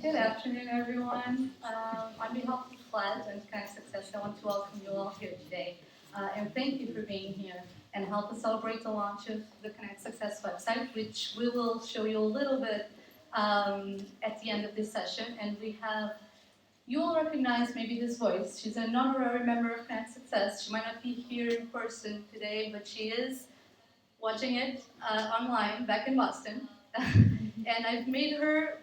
Good afternoon, everyone. On behalf of FLAT and Connect Success, I want to welcome you all here today. And thank you for being here and help us celebrate the launch of the Connect Success website, which we will show you a little bit at the end of this session. And we have, you all recognize maybe this voice. She's an honorary member of Connect Success. She might not be here in person today, but she is watching it online back in Boston. And I've made her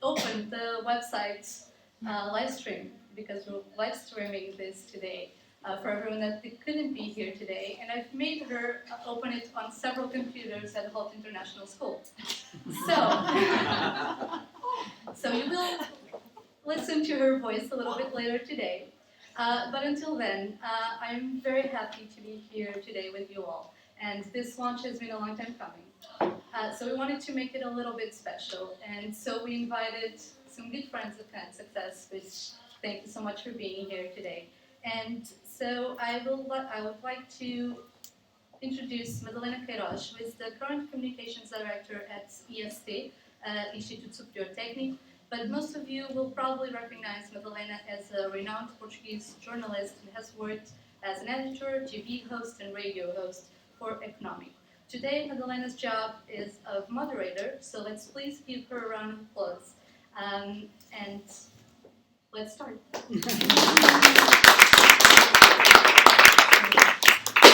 open the website live stream because we're live streaming this today for everyone that couldn't be here today. And I've made her open it on several computers at Holt International School. So you will listen to her voice a little bit later today. But until then, I'm very happy to be here today with you all. And this launch has been a long time coming. So we wanted to make it a little bit special. And so we invited some good friends of Connect Success, which thank you so much for being here today. And so I would like to introduce Madalena Queirós, who is the current Communications Director at IST, Instituto Superior Técnico. But most of you will probably recognize Madalena as a renowned Portuguese journalist who has worked as an editor, TV host, and radio host for Economic. Today, Madalena's job is of moderator, so let's please give her a round of applause. And let's start.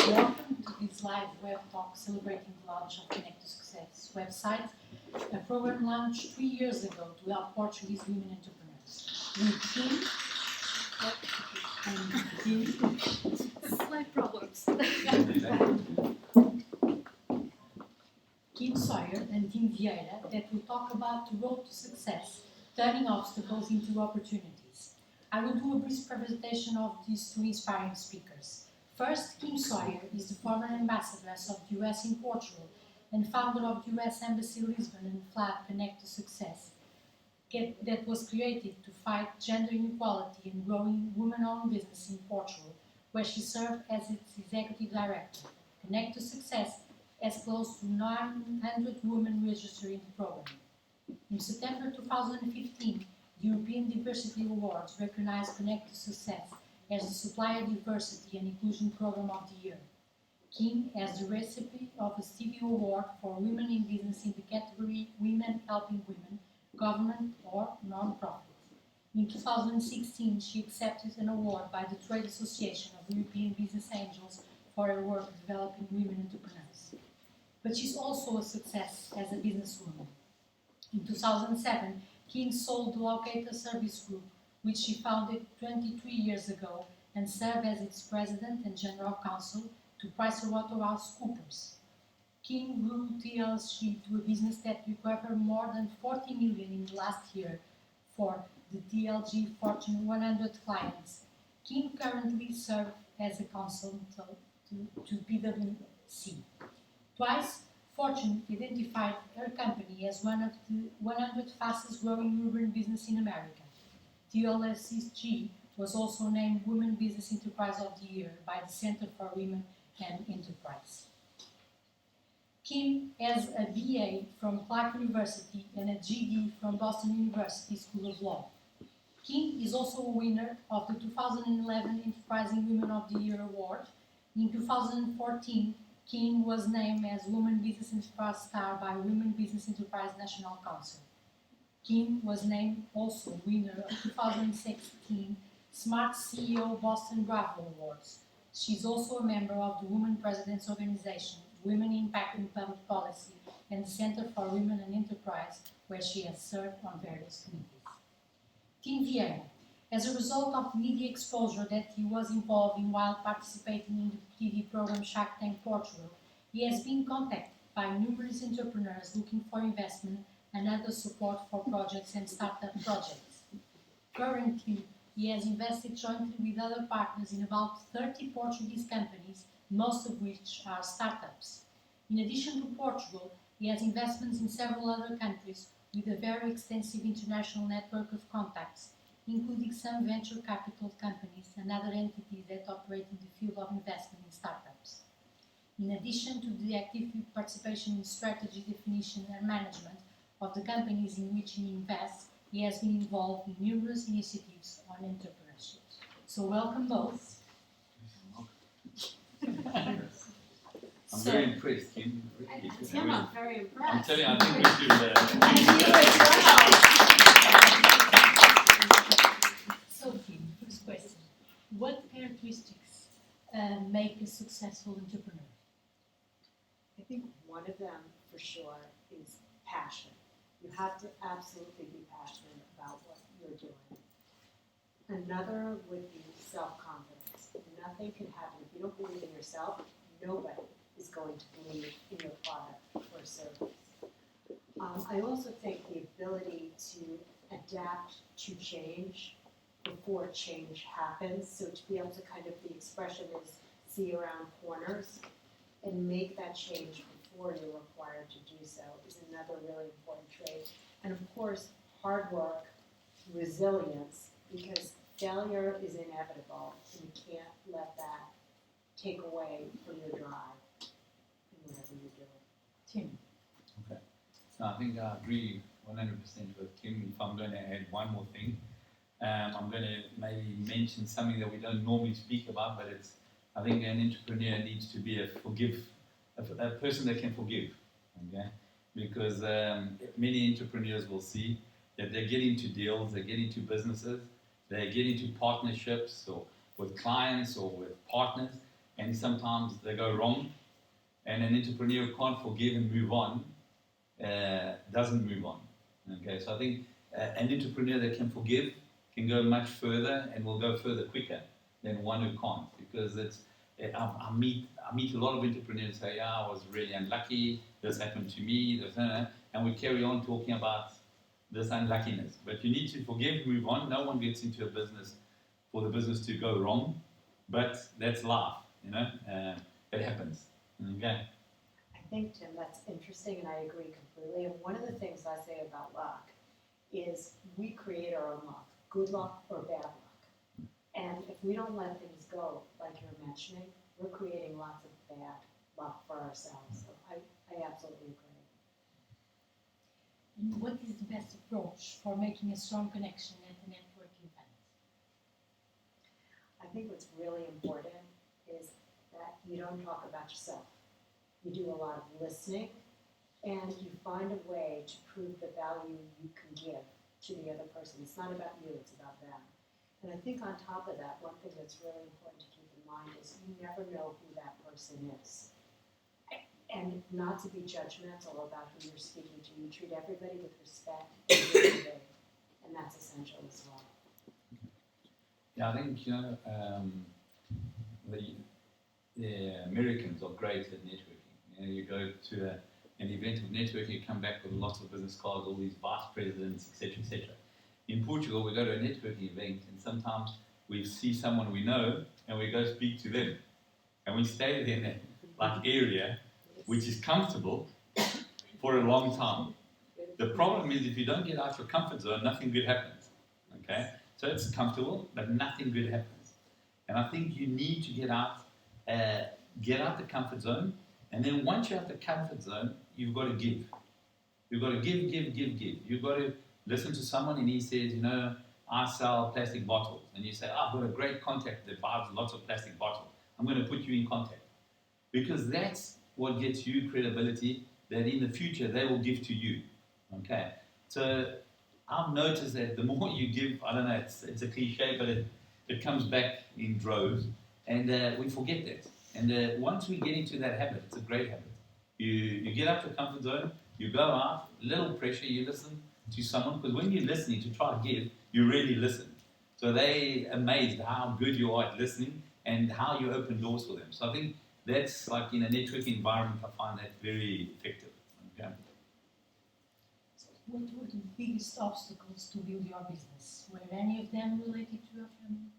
Welcome to this live web talk celebrating the launch of Connect to Success website, a program launched 3 years ago to help Portuguese women entrepreneurs. With Slight problems. Kim Sawyer and Tim Vieira that will talk about the road to success, turning obstacles into opportunities. I will do a brief presentation of these two inspiring speakers. First, Kim Sawyer is the former ambassadress of the US in Portugal and founder of the US Embassy Lisbon and FLAT Connect to Success, that was created to fight gender inequality and growing women-owned business in Portugal, where she served as its executive director. Connect to Success has close to 900 women registered in the program. In September 2015, the European Diversity Awards recognized Connect to Success as the Supplier Diversity and Inclusion Program of the Year. Kim has the recipient of a Stevie Award for Women in Business in the category Women Helping Women, Government or Non-Profit. In 2016, she accepted an award by the Trade Association of European Business Angels for her work developing women entrepreneurs. But she's also a success as a businesswoman. In 2007, Kim sold the Locator Service Group, which she founded 23 years ago and served as its president and general counsel to PricewaterhouseCoopers. Kim grew TLG to a business that recovered more than 40 million in the last year for the TLG Fortune 100 clients. Kim currently serves as a consultant to PwC. Twice, Fortune identified her company as one of the 100 fastest growing urban business in America. TLSG was also named Women Business Enterprise of the Year by the Center for Women and Enterprise. Kim has a BA from Clark University and a GD from Boston University School of Law. Kim is also a winner of the 2011 Enterprising Women of the Year Award. In 2014, Kim was named as Women Business Enterprise Star by Women Business Enterprise National Council. Kim was named also winner of 2016 Smart CEO Boston Bravo Awards. She is also a member of the Women Presidents Organization, Women Impacting Public Policy, and the Center for Women and Enterprise, where she has served on various committees. Tim Vieira. As a result of media exposure that he was involved in while participating in the TV program Shark Tank Portugal, he has been contacted by numerous entrepreneurs looking for investment and other support for projects and startup projects. Currently, he has invested jointly with other partners in about 30 Portuguese companies, most of which are startups. In addition to Portugal, he has investments in several other countries with a very extensive international network of contacts, including some venture capital companies and other entities that operate in the field of investment in startups. In addition to the active participation in strategy definition and management of the companies in which he invests, he has been involved in numerous initiatives on entrepreneurship. So welcome both. I'm very impressed, Kim. Really. Tim, I'm very impressed. I'm telling you, I think we should. And you as well. So Kim, first question. What characteristics make a successful entrepreneur? I think one of them, for sure, is passion. You have to absolutely be passionate about what you're doing. Another would be self-confidence. Nothing can happen. If you don't believe in yourself, nobody is going to believe in your product or service. I also think the ability to adapt to change before change happens. So to be able to kind of, the expression is see around corners and make that change before you're required to do so is another really important trait. And of course, hard work, resilience, because failure is inevitable and you can't let that take away from your drive in whatever you're doing. Tim. Okay. So I think I agree 100% with Kim. If I'm going to add one more thing, I'm going to maybe mention something that we don't normally speak about, but it's, I think an entrepreneur needs to be a person that can forgive. Okay? Because many entrepreneurs will see that they get into deals, they get into businesses, they get into partnerships or with clients or with partners, and sometimes they go wrong, and an entrepreneur can't forgive and move on, doesn't move on. Okay, so I think an entrepreneur that can forgive can go much further and will go further quicker than one who can't, because I meet a lot of entrepreneurs say, yeah, I was really unlucky, this happened to me, and we carry on talking about this unluckiness. But you need to forgive, move on. No one gets into a business for the business to go wrong, but that's life, it happens. Okay. I think, Tim, that's interesting, and I agree completely. And one of the things I say about luck is we create our own luck, good luck or bad luck. And if we don't let things go, like you're mentioning, we're creating lots of bad luck for ourselves. So I absolutely agree. And what is the best approach for making a strong connection at a networking event? I think what's really important is that you don't talk about yourself. You do a lot of listening, and you find a way to prove the value you can give to the other person. It's not about you, it's about them. And I think on top of that, one thing that's really important to keep in mind is you never know who that person is. And not to be judgmental about who you're speaking to. You treat everybody with respect and dignity, and that's essential as well. Yeah, I think, the Americans are great at networking. You go to an event of networking, you come back with lots of business cards, all these vice presidents, etc., etc. In Portugal, we go to a networking event, and sometimes we see someone we know, and we go speak to them. And we stay there in that area, which is comfortable, for a long time. The problem is if you don't get out your comfort zone, nothing good happens. Okay? So it's comfortable, but nothing good happens. And I think you need to get out the comfort zone, and then once you're out the comfort zone, you've got to give. You've got to give. You've got to listen to someone and he says, I sell plastic bottles. And you say, I've got a great contact that buys lots of plastic bottles. I'm going to put you in contact. Because that's what gets you credibility that in the future they will give to you. Okay? So I've noticed that the more you give, I don't know, it's a cliche, but it comes back in droves. And we forget that. And once we get into that habit, it's a great habit. You get up to comfort zone, you go out, little pressure, you listen to someone, because when you're listening to try to give, you really listen. So they're amazed how good you are at listening and how you open doors for them. So I think that's like in a networking environment, I find that very effective. Okay? What were the biggest obstacles to build your business? Were any of them related to your family?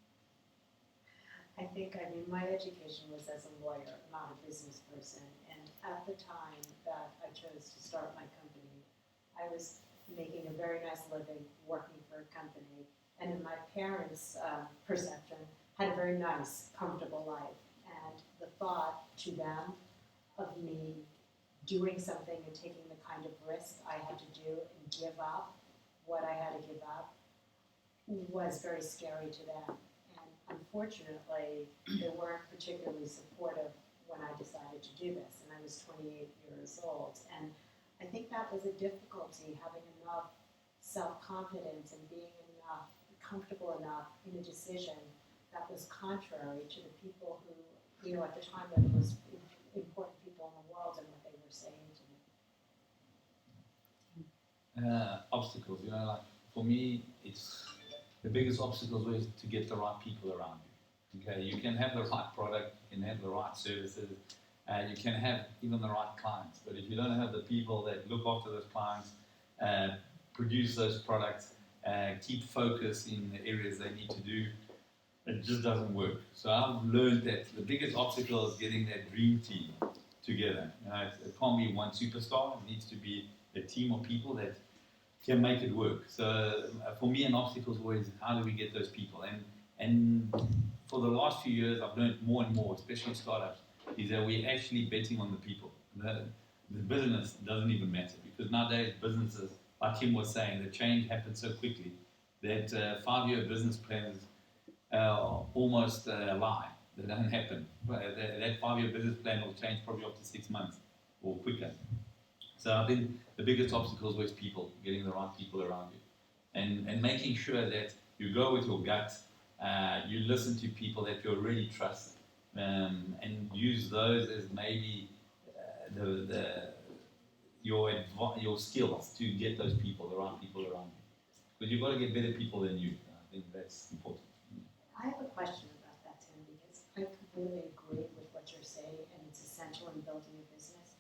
My education was as a lawyer, not a business person. And at the time that I chose to start my company, I was making a very nice living working for a company. And in my parents' perception, had a very nice, comfortable life. And the thought to them of me doing something and taking the kind of risk I had to do and give up what I had to give up was very scary to them. And unfortunately, they weren't particularly supportive when I decided to do this. And I was 28 years old. And I think that was a difficulty, having enough self-confidence and being comfortable enough in a decision that was contrary to the people who, at the time were the most important people in the world and what they were saying to me. Obstacles, like for me, it's the biggest obstacle is always to get the right people around you. Okay, you can have the right product, you can have the right services, you can have even the right clients, but if you don't have the people that look after those clients, produce those products, keep focus in the areas they need to do, it just doesn't work. So I've learned that the biggest obstacle is getting that dream team together. It can't be one superstar. It needs to be a team of people that can make it work. So for me, an obstacle is always how do we get those people? And for the last few years, I've learned more and more, especially in startups, is that we're actually betting on the people. The business doesn't even matter because nowadays businesses, like Kim was saying, the change happens so quickly that 5-year business plans almost a lie. They don't happen. That 5-year business plan will change probably after 6 months or quicker. So I think the biggest obstacle is always people, getting the right people around you. And making sure that you go with your gut, you listen to people that you already trust, and use those as maybe your skills to get those people, the right people around you. Because you've got to get better people than you. I think that's important. I have a question about that, Tim, because I completely agree with what you're saying, and it's essential in building a business.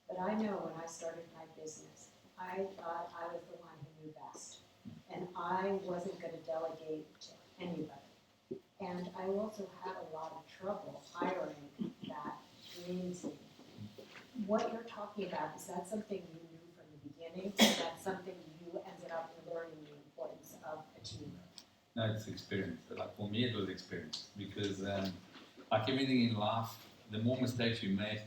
But I know when I started my business, I thought I was the one who knew best, and I wasn't going to delegate to anybody. And I also had a lot of trouble hiring that dream team. What you're talking about, is that something you knew from the beginning, or is that something you ended up learning the importance of a team? No, it's experience. Like for me, it was experience because, like everything in life, the more mistakes you make,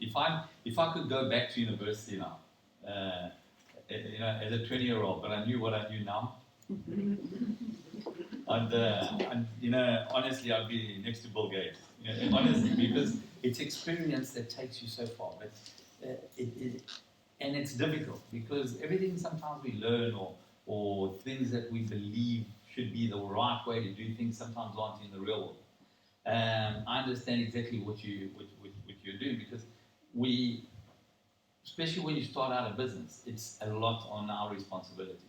if I could go back to university now, as a 20-year-old, but I knew what I knew now, honestly, I'd be next to Bill Gates. Honestly, because it's experience that takes you so far. But and it's difficult because everything sometimes we learn or things that we believe should be the right way to do things sometimes aren't in the real world. I understand exactly what you're doing because especially when you start out a business, it's a lot on our responsibility.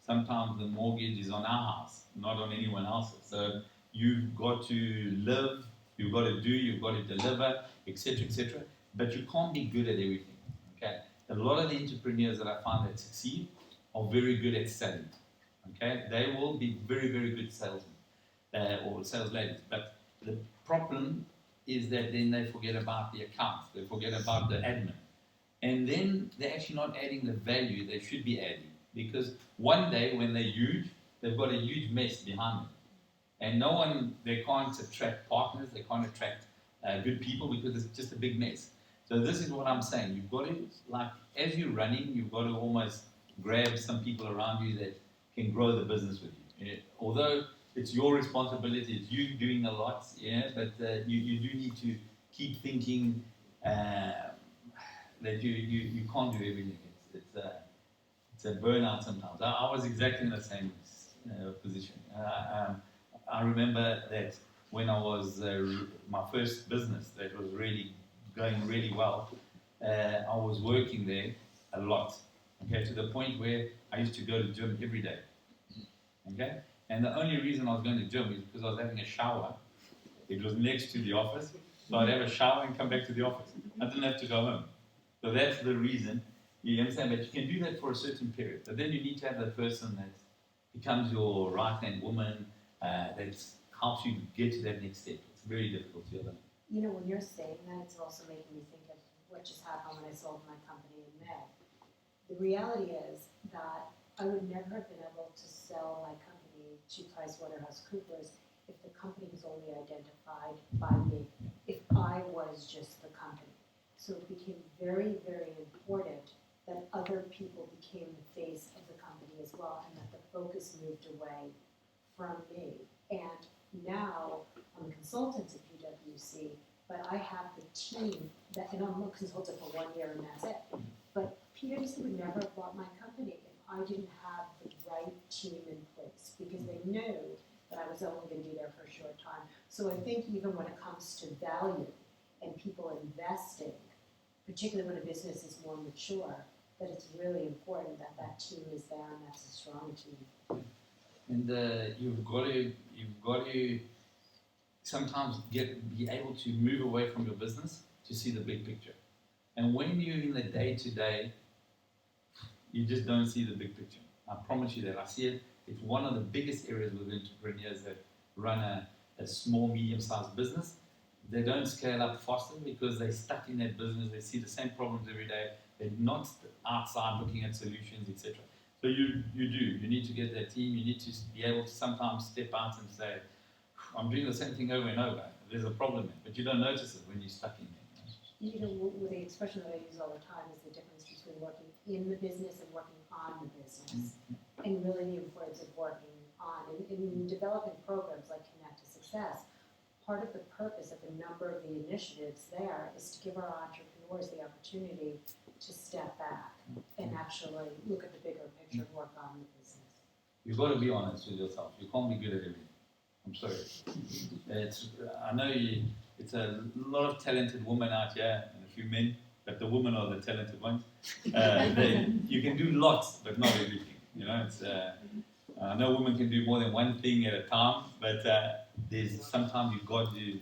Sometimes the mortgage is on our house, not on anyone else's. So you've got to live, you've got to do, you've got to deliver, etc., etc. But you can't be good at everything. Okay, a lot of the entrepreneurs that I find that succeed are very good at selling. Okay, they will be very, very good salesmen or sales ladies. But the problem is that then they forget about the accounts, they forget about the admin, and then they're actually not adding the value they should be adding. Because one day when they're huge, they've got a huge mess behind them. And they can't attract partners, they can't attract good people because it's just a big mess. So this is what I'm saying. You've got to, as you're running, you've got to almost grab some people around you that can grow the business with you. Although it's your responsibility, it's you doing a lot, but you do need to keep thinking that you can't do everything. It's a burnout sometimes. I was exactly in the same position. I remember that when I was my first business that was really going really well, I was working there a lot. Okay, to the point where I used to go to gym every day. Okay, and the only reason I was going to gym is because I was having a shower. It was next to the office, so I'd have a shower and come back to the office. I didn't have to go home. So that's the reason. You understand? But you can do that for a certain period. But then you need to have the person that becomes your right-hand woman that helps you get to that next step. It's very difficult to do that. When you're saying that, it's also making me think of what just happened when I sold my company in May. The reality is that I would never have been able to sell my company to PricewaterhouseCoopers if the company was only identified by me, if I was just the company. So it became very, very important that other people became the face of the company as well, and that the focus moved away from me. And now I'm a consultant at PwC, but I have the team that, and I'm a consultant for 1 year and that's it. But PwC would never have bought my company if I didn't have the right team in place, because they knew that I was only going to be there for a short time. So I think even when it comes to value and people investing, particularly when a business is more mature, that it's really important that that team is there and that's a strong team. And you've got to sometimes be able to move away from your business to see the big picture. And when you're in the day-to-day, you just don't see the big picture. I promise you that. I see it. It's one of the biggest areas with entrepreneurs that run a small, medium-sized business. They don't scale up faster because they're stuck in that business. They see the same problems every day. They're not outside looking at solutions, etc. So you need to get that team. You need to be able to sometimes step out and say, I'm doing the same thing over and over. There's a problem there, but you don't notice it when you're stuck in there. You know, with the expression that I use all the time is the difference between working in the business and working on the business, and really the importance of working on. In developing programs like Connect to Success, part of the purpose of a number of the initiatives there is to give our entrepreneurs the opportunity to step back and actually look at the bigger picture and work on the business. You've got to be honest with yourself. You can't be good at everything. I'm sorry. I know it's a lot of talented women out here and a few men, but the women are the talented ones. You can do lots, but not everything. You know, I know women can do more than one thing at a time, but there's sometimes you've got to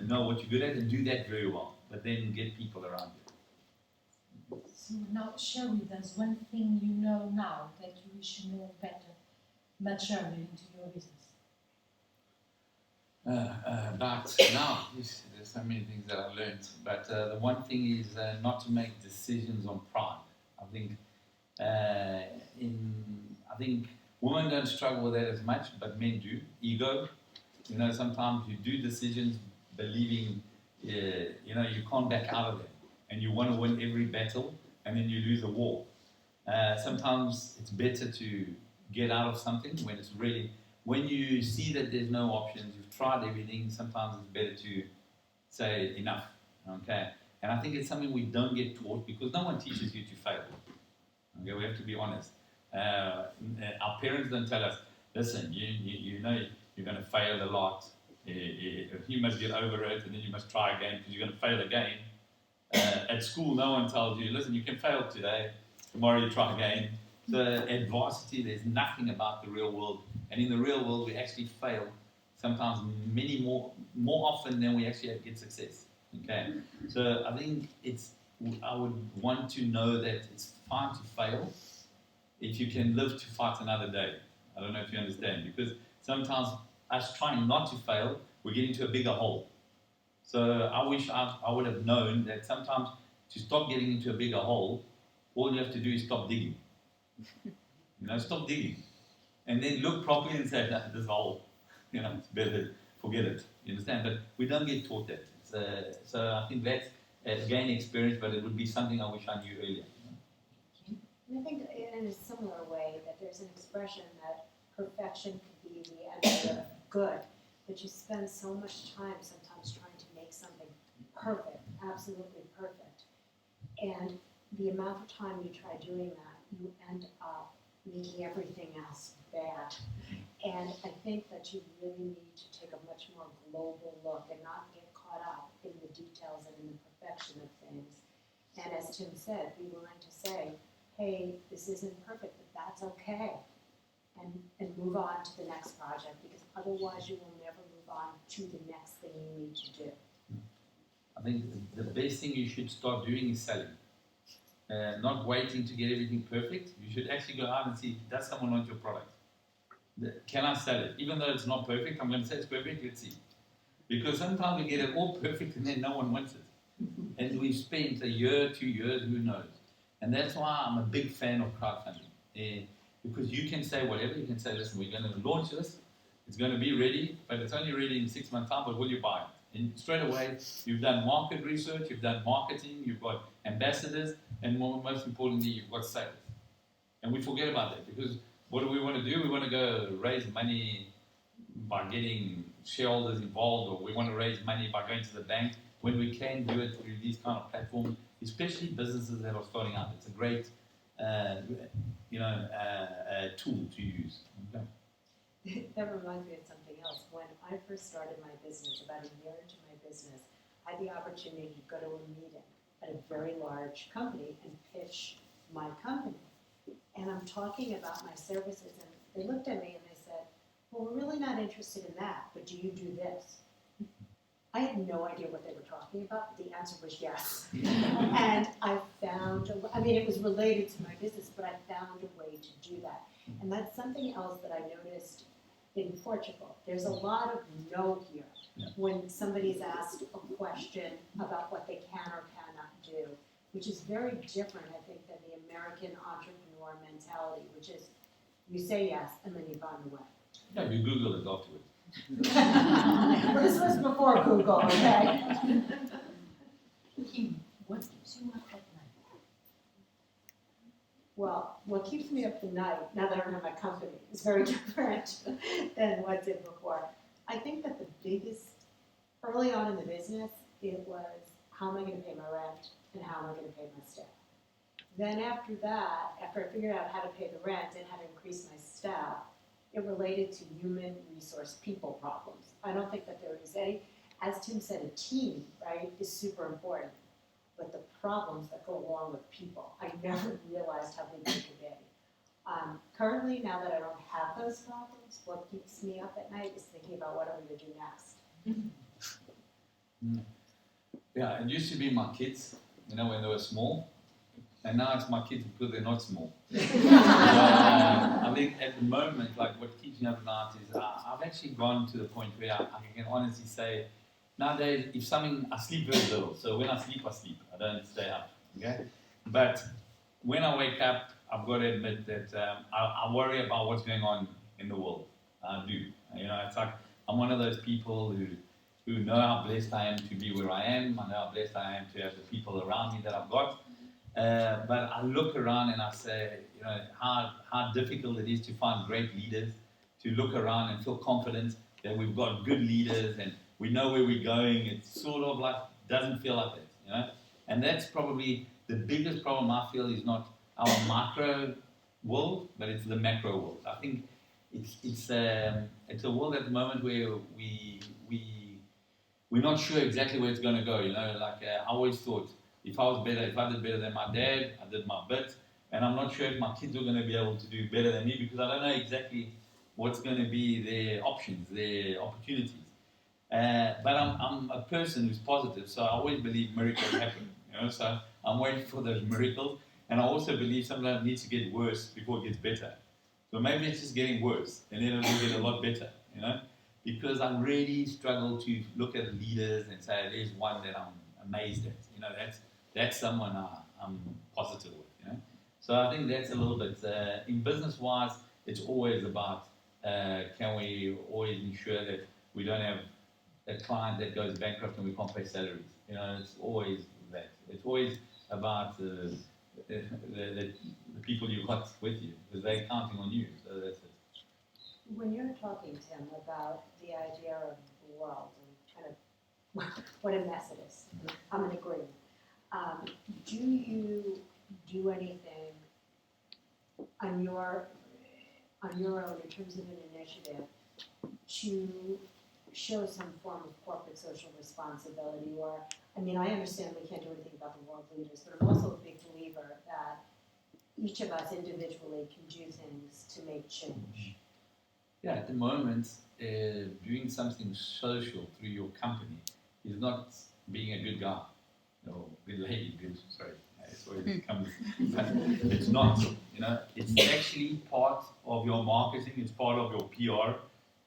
know what you're good at and do that very well, but then get people around you. So now share with us one thing you know now that you wish you know better, much earlier into your business. But now, there's so many things that I've learned. But the one thing is not to make decisions on pride. I think women don't struggle with that as much, but men do. Ego. You know, sometimes you do decisions believing, you can't back out of them, and you want to win every battle, and then you lose a war. Sometimes it's better to get out of something when it's really. When you see that there's no options, you've tried everything, sometimes it's better to say enough, okay? And I think it's something we don't get taught because no one teaches you to fail, okay? We have to be honest. Our parents don't tell us, listen, you know you're going to fail a lot. You must get over it and then you must try again because you're going to fail again. At school, no one tells you, listen, you can fail today, tomorrow you try again. So at varsity, there's nothing about the real world. And in the real world, we actually fail sometimes more often than we actually get success. Okay? So I think I would want to know that it's fine to fail if you can live to fight another day. I don't know if you understand. Because sometimes us trying not to fail, we get into a bigger hole. So I wish I would have known that sometimes to stop getting into a bigger hole, all you have to do is stop digging. Stop digging. And then look properly and say, this is a hole. It's better, forget it. You understand? But we don't get taught that. So I think that's gain experience, but it would be something I wish I knew earlier. And I think in a similar way that there's an expression that perfection can be the enemy of good, but you spend so much time sometimes trying to make something perfect, absolutely perfect. And the amount of time you try doing that, you end up making everything else bad. And I think that you really need to take a much more global look and not get caught up in the details and in the perfection of things. And as Tim said, be willing to say, hey, this isn't perfect, but that's okay. And move on to the next project, because otherwise you will never move on to the next thing you need to do. I think the best thing you should start doing is selling. Not waiting to get everything perfect. You should actually go out and see, does someone want your product? Can I sell it? Even though it's not perfect, I'm going to say it's perfect, let's see. Because sometimes we get it all perfect and then no one wants it. And we've spent a year, 2 years, who knows. And that's why I'm a big fan of crowdfunding. Because you can say whatever, you can say, listen, we're going to launch this, it's going to be ready, but it's only ready in 6 months' time, but will you buy it? And straight away, you've done market research, you've done marketing, you've got ambassadors, and most importantly, you've got sales. And we forget about that because what do we want to do? We want to go raise money by getting shareholders involved, or we want to raise money by going to the bank when we can do it through these kind of platforms, especially businesses that are starting out. It's a great, tool to use. Okay. That reminds me of something else. When I first started my business, about a year into my business, I had the opportunity to go to a meeting at a very large company and pitch my company. And I'm talking about my services, and they looked at me and they said, well, we're really not interested in that, but do you do this? I had no idea what they were talking about, but the answer was yes. And I found, it was related to my business, but I found a way to do that. And that's something else that I noticed in Portugal. There's a lot of no here when somebody's asked a question about what they can or cannot do, which is very different, I think, than the American entrepreneur mentality, which is you say yes and then you find a way. Yeah, you Google it afterwards. Well, this was before Google, okay? Kim, what keeps you up at night? Well, what keeps me up at night, now that I don't have my company, is very different than what did before. I think that the biggest, early on in the business, it was how am I going to pay my rent and how am I going to pay my staff. Then after that, after I figured out how to pay the rent and how to increase my staff, it related to human resource people problems. I don't think that there is any, as Tim said, a team, right, is super important. But the problems that go along with people, I never realized how big they could be. Currently, now that I don't have those problems, what keeps me up at night is thinking about what I'm going to do next. Yeah, it used to be my kids, when they were small. And now it's my kids because they're not small. I think at the moment, like what keeps me up at night is I've actually gone to the point where I can honestly say, nowadays, I sleep very little. So when I sleep. I don't stay up. Okay. But when I wake up, I've got to admit that I worry about what's going on in the world. I do. It's like I'm one of those people who know how blessed I am to be where I am. I know how blessed I am to have the people around me that I've got. But I look around and I say, how difficult it is to find great leaders, to look around and feel confident that we've got good leaders and we know where we're going. It sort of like doesn't feel like that, And that's probably the biggest problem I feel is not our micro world, but it's the macro world. I think it's a world at the moment where we're not sure exactly where it's going to go. I always thought, if I did better than my dad, I did my bit, and I'm not sure if my kids are going to be able to do better than me because I don't know exactly what's going to be their options, their opportunities. But I'm a person who's positive, so I always believe miracles happen. So I'm waiting for those miracles, and I also believe sometimes it needs to get worse before it gets better. So maybe it's just getting worse, and then it'll get a lot better. Because I really struggle to look at leaders and say there's one that I'm amazed at. That's someone I'm positive with, So I think that's a little bit, in business-wise, it's always about, can we always ensure that we don't have a client that goes bankrupt and we can't pay salaries. It's always that. It's always about the people you've got with you, because they're counting on you, so that's it. When you're talking, Tim, about the idea of the world and kind of what a mess it is, I'm in agreement. Do you do anything on your own in terms of an initiative to show some form of corporate social responsibility? Or, I understand we can't do anything about the world leaders, but I'm also a big believer that each of us individually can do things to make change. Yeah, at the moment, doing something social through your company is not being a good guy. No, good lady, sorry. That's where it comes. But it's not, It's actually part of your marketing. It's part of your PR.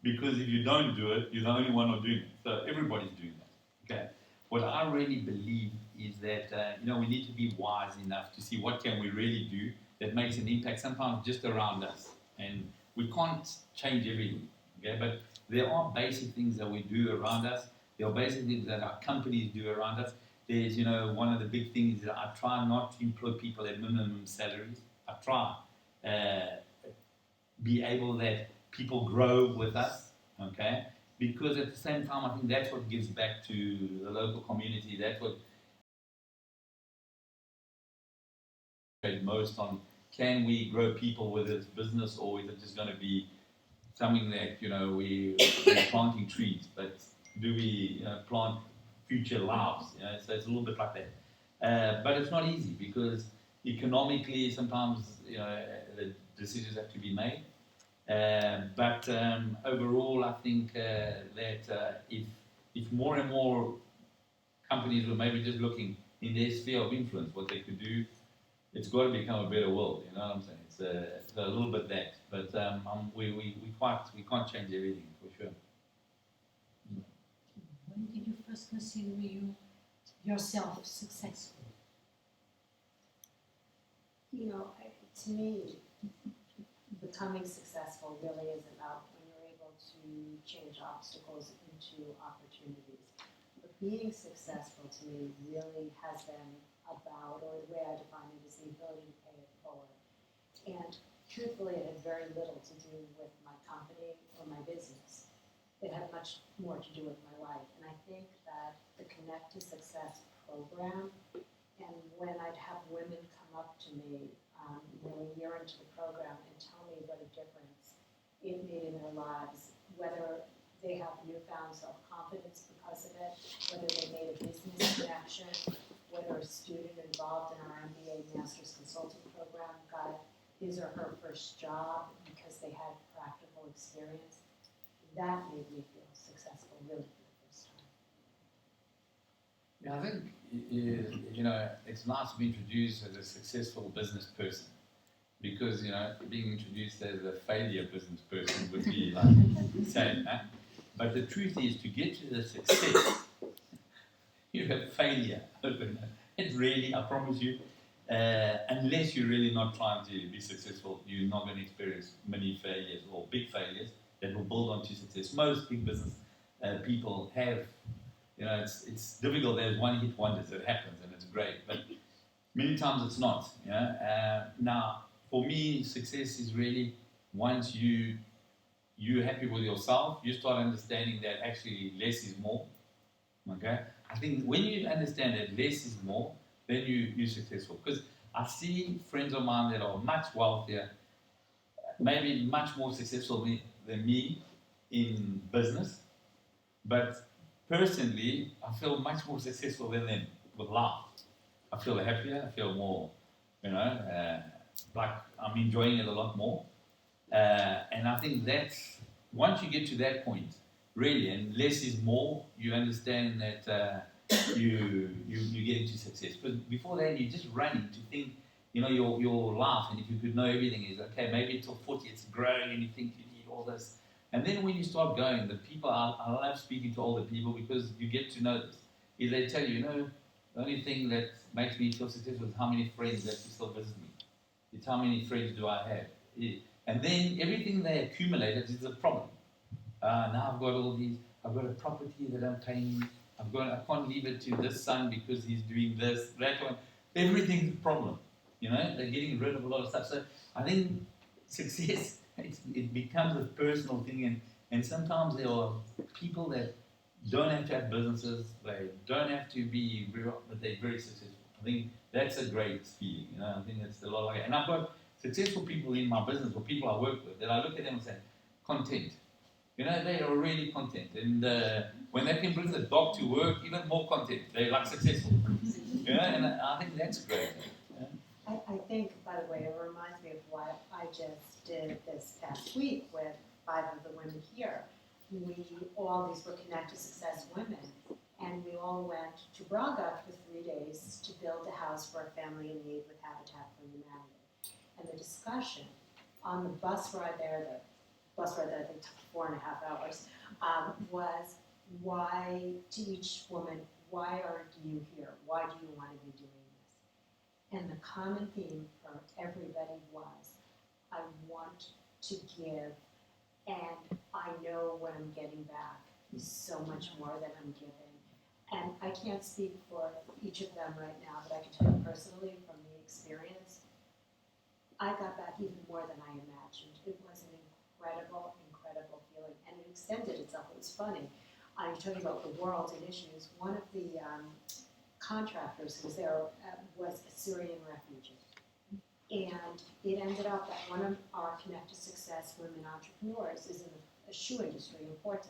Because if you don't do it, you're the only one who's doing it. So everybody's doing that. Okay. What I really believe is that we need to be wise enough to see what can we really do that makes an impact. Sometimes just around us, and we can't change everything. Okay, but there are basic things that we do around us. There are basic things that our companies do around us. There's, one of the big things that I try not to employ people at minimum salaries. I try. be able that people grow with us, okay? Because at the same time, I think that's what gives back to the local community. That's what most on, can we grow people with this business, or is it just going to be something that, we're planting trees, but do we plant future lives? So it's a little bit like that. But it's not easy because economically sometimes the decisions have to be made. But overall, I think that if more and more companies were maybe just looking in their sphere of influence, what they could do, it's got to become a better world. You know what I'm saying? It's a little bit that, but we can't change everything for sure. When did you first consider yourself successful? To me, becoming successful really is about when you're able to change obstacles into opportunities. But being successful to me really has been about, or the way I define it, is the ability to pay it forward. And truthfully, it had very little to do with my company or my business. It had much more to do with my life. And I think that the Connect to Success program, and when I'd have women come up to me a year into the program and tell me what a difference it made in their lives, whether they have newfound self-confidence because of it, whether they made a business connection, whether a student involved in our MBA Master's Consulting program got his or her first job because they had practical experience, that made me feel successful really for the first time. Yeah, I think it's nice to be introduced as a successful business person, because being introduced as a failure business person would be like sad, huh? But the truth is, to get to the success, you have failure. It's really, I promise you, unless you're really not trying to be successful, you're not going to experience many failures or big failures that will build onto success. Most big business people have, it's difficult. There's one-hit wonders that happens and it's great, but many times it's not. Now, for me, success is really once you're happy with yourself, you start understanding that actually less is more. Okay, I think when you understand that less is more, then you're successful. Because I see friends of mine that are much wealthier, maybe much more successful than me in business, but personally, I feel much more successful than them with life. I feel happier, I feel more, like I'm enjoying it a lot more. And I think that's, once you get to that point, really, and less is more, you understand that you get into success. But before that, you're just running to think, your life, and if you could know everything is, okay, maybe until 40 it's growing and you think you need all this. And then when you start going, the people, I love speaking to older people because you get to know this. Is they tell you, the only thing that makes me feel successful is how many friends that still visit me. It's how many friends do I have. And then everything they accumulated is a problem. Now I've got all these, I've got a property that I'm paying, I can't leave it to this son because he's doing this, that one. Everything's a problem. They're getting rid of a lot of stuff. So I think success, it becomes a personal thing, and sometimes there are people that don't have to have businesses, they don't have to be real, but they're very successful. I think that's a great feeling. I think it's a lot like it. And I've got successful people in my business or people I work with that I look at them and say, content. They are really content. And when they can bring the dog to work, even more content. They're like successful. And I think that's great. I think, by the way, it reminds me of what I just did this past week with 5 of the women here. These were Connect to Success women, and we all went to Braga for 3 days to build a house for a family in need with Habitat for Humanity. And the discussion on the bus ride there, I think took 4.5 hours, was why, to each woman, why are you here? Why do you want to be doing this? And the common theme for everybody was, I want to give, and I know what I'm getting back is so much more than I'm giving. And I can't speak for each of them right now, but I can tell you personally from the experience, I got back even more than I imagined. It was an incredible, incredible feeling, and it extended itself. It was funny. I'm talking about the world and issues. One of the contractors who was there was a Syrian refugee. And it ended up that one of our Connect to Success women entrepreneurs is in the shoe industry in Porto.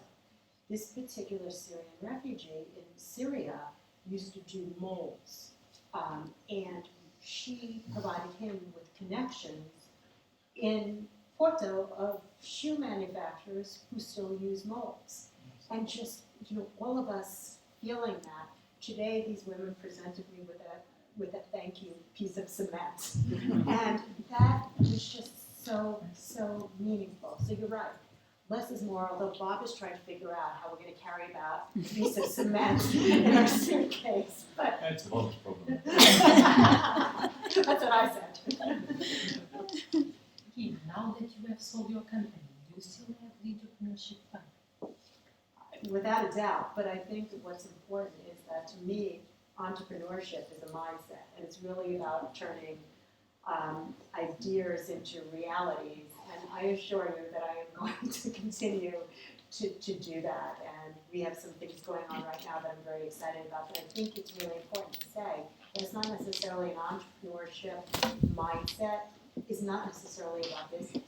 This particular Syrian refugee in Syria used to do molds. And she provided him with connections in Porto of shoe manufacturers who still use molds. And just, all of us feeling that. Today, these women presented me with a thank you piece of cement. And that was just so meaningful. So you're right. Less is more, although Bob is trying to figure out how we're going to carry about a piece of cement in our suitcase. But That's Bob's problem. that's what I said. Kim, now that you have sold your company, do you still have the entrepreneurship fund? Without a doubt, but I think that what's important is that to me, entrepreneurship is a mindset, and it's really about turning ideas into realities. And I assure you that I am going to continue to do that. And we have some things going on right now that I'm very excited about. But I think it's really important to say that it's not necessarily an entrepreneurship mindset. It's not necessarily about business.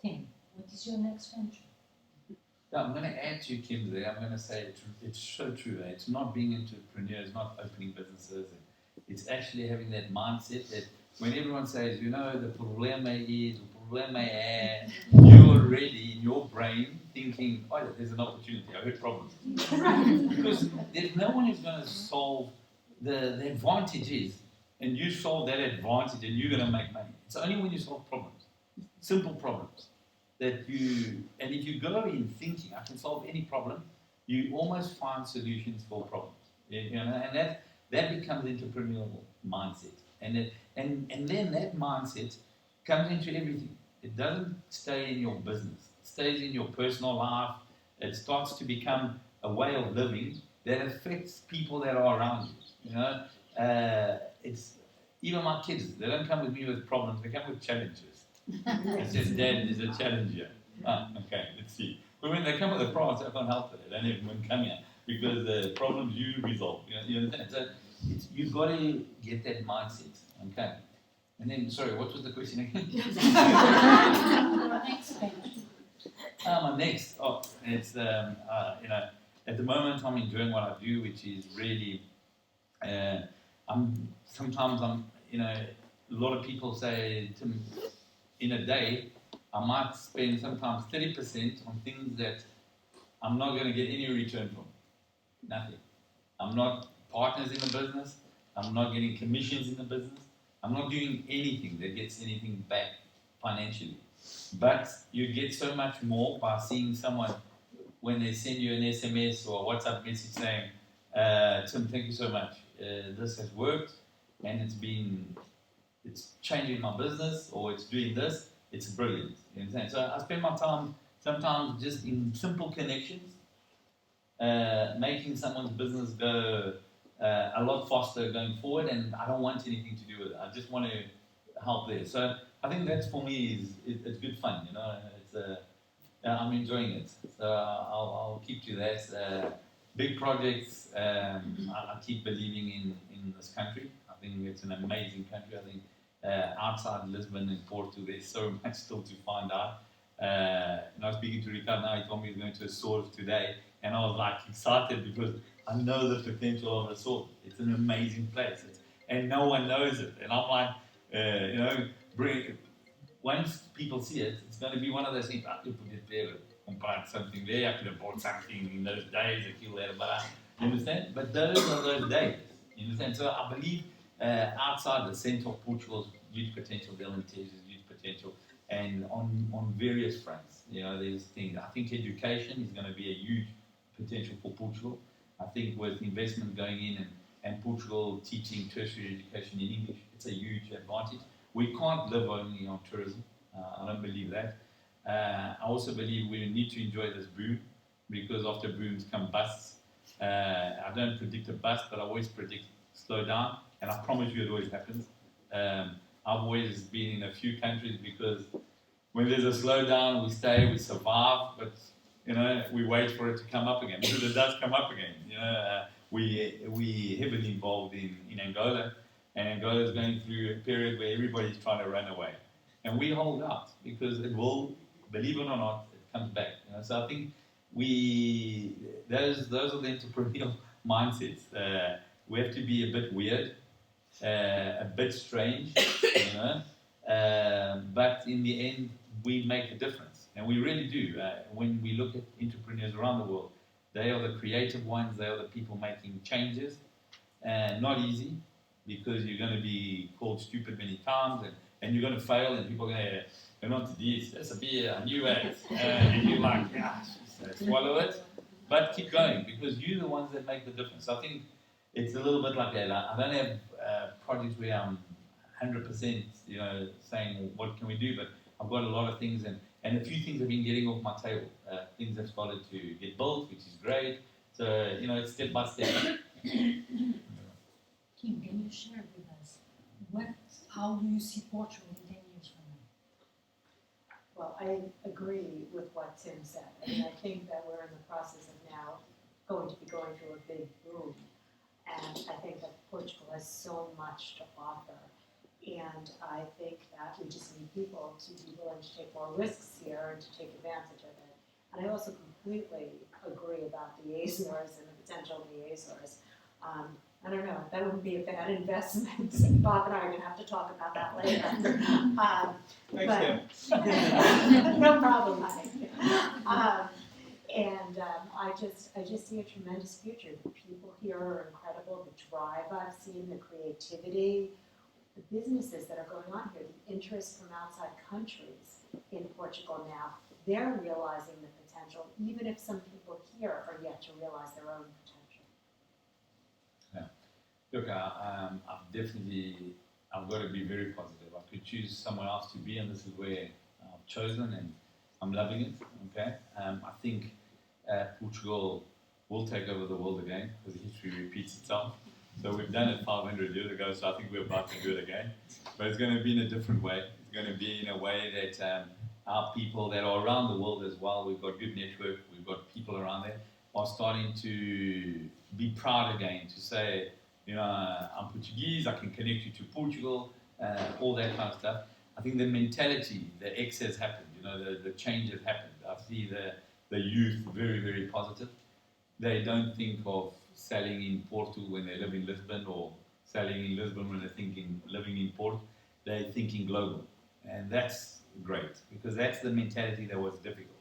Tim, what is your next venture? Yeah, I'm going to add to Kim there. I'm going to say it's so true. It's not being an entrepreneur, it's not opening businesses. It's actually having that mindset that when everyone says, the problema is, the problema é, you're already in your brain thinking, oh, there's an opportunity. I heard problems. Because there's no one who's going to solve the advantages, and you solve that advantage and you're going to make money. It's only when you solve problems, simple problems. And if you go in thinking, I can solve any problem, you almost find solutions for problems. And that becomes entrepreneurial mindset. And then that mindset comes into everything. It doesn't stay in your business. It stays in your personal life. It starts to become a way of living that affects people that are around you. It's even my kids. They don't come with me with problems. They come with challenges. It says Dad is a challenger. Okay, let's see. But when they come with a problem, I can't help it. I don't even want to come here because the problems you resolve. You understand? So you've got to get that mindset. Okay. And then, sorry, what was the question again? Your next venture. My next, it's at the moment I'm enjoying what I do, which is really. A lot of people say in a day, I might spend sometimes 30% on things that I'm not going to get any return from. Nothing. I'm not partners in the business. I'm not getting commissions in the business. I'm not doing anything that gets anything back financially. But you get so much more by seeing someone when they send you an SMS or a WhatsApp message saying, Tim, thank you so much. This has worked and it's changing my business or it's doing this. It's brilliant. You understand? So I spend my time sometimes just in simple connections, making someone's business go a lot faster going forward, and I don't want anything to do with it. I just want to help there. So I think that's for me it's good fun. I'm enjoying it. So I'll keep to that. Big projects. I keep believing in this country. I think it's an amazing country. I think outside Lisbon and Porto, there's so much still to find out. And I was speaking to Ricardo now. He told me he's going to Açores today, and I was like excited because I know the potential of Açores. It's an amazing place, and no one knows it. And I'm like, once people see it, it's going to be one of those things. I could put it there, compare something there. I could have bought something in those days, a kilo there, but you understand? But those are those days. You understand? So I believe outside the centre of Portugal's huge potential, Valenteja's huge potential, and on various fronts. There's things. I think education is going to be a huge potential for Portugal. I think with investment going in and Portugal teaching tertiary education in English, it's a huge advantage. We can't live only on tourism. I don't believe that. I also believe we need to enjoy this boom because after booms come busts. I don't predict a bust, but I always predict slow down, and I promise you it always happens. I've always been in a few countries because when there's a slowdown, we stay, we survive, but we wait for it to come up again because it does come up again. We heavily involved in Angola, and Angola is going through a period where everybody's trying to run away, and we hold out because it will, believe it or not, it comes back. So I think those are the entrepreneurial mindsets. We have to be a bit weird, a bit strange, but in the end, we make a difference, and we really do. When we look at entrepreneurs around the world, they are the creative ones. They are the people making changes. Not easy, because you're going to be called stupid many times, and you're going to fail, and people are going to go, not to this, that's a beer, I knew it. And you're like, yeah, swallow it. But keep going, because you're the ones that make the difference. I think it's a little bit like that. I don't have projects where I'm 100% saying, what can we do? But I've got a lot of things, and a few things have been getting off my table. Things have started to get built, which is great. So, it's step by step. Kim, can you share with us how do you see Portugal in 10 years from now? Well, I agree with what Tim said. I think that we're in the process of now going to be going through a big boom. And I think that Portugal has so much to offer. And I think that we just need people to be willing to take more risks here and to take advantage of it. And I also completely agree about the Azores and the potential of the Azores. I don't know, that wouldn't be a bad investment. Bob and I are going to have to talk about that later. No problem, honey. I just see a tremendous future. The people here are incredible. The drive I've seen, the creativity, the businesses that are going on here, the interest from outside countries in Portugal now, they're realizing the potential, even if some people here are yet to realize their own potential. Look, I've got to be very positive. I could choose somewhere else to be, and this is where I've chosen, and I'm loving it. Okay, I think Portugal will take over the world again because history repeats itself. So we've done it 500 years ago, so I think we're about to do it again. But it's going to be in a different way. It's going to be in a way that our people that are around the world as well, we've got good network, we've got people around there, are starting to be proud again, to say, I'm Portuguese, I can connect you to Portugal, all that kind of stuff. I think the mentality, the X has happened, the change has happened. I see the youth very, very positive. They don't think of selling in Porto when they live in Lisbon, or selling in Lisbon when they're thinking living in Porto. They're thinking global. And that's great, because that's the mentality that was difficult.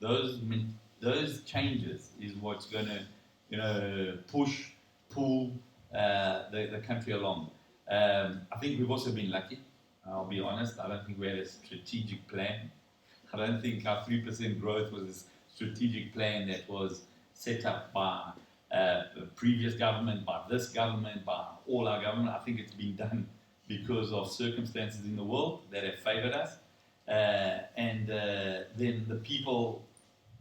Those changes is what's going to push, pull the country along. I think we've also been lucky. I'll be honest. I don't think we had a strategic plan. I don't think our 3% growth was a strategic plan that was set up by the previous government, by this government, by all our government. I think it's been done because of circumstances in the world that have favored us. And then the people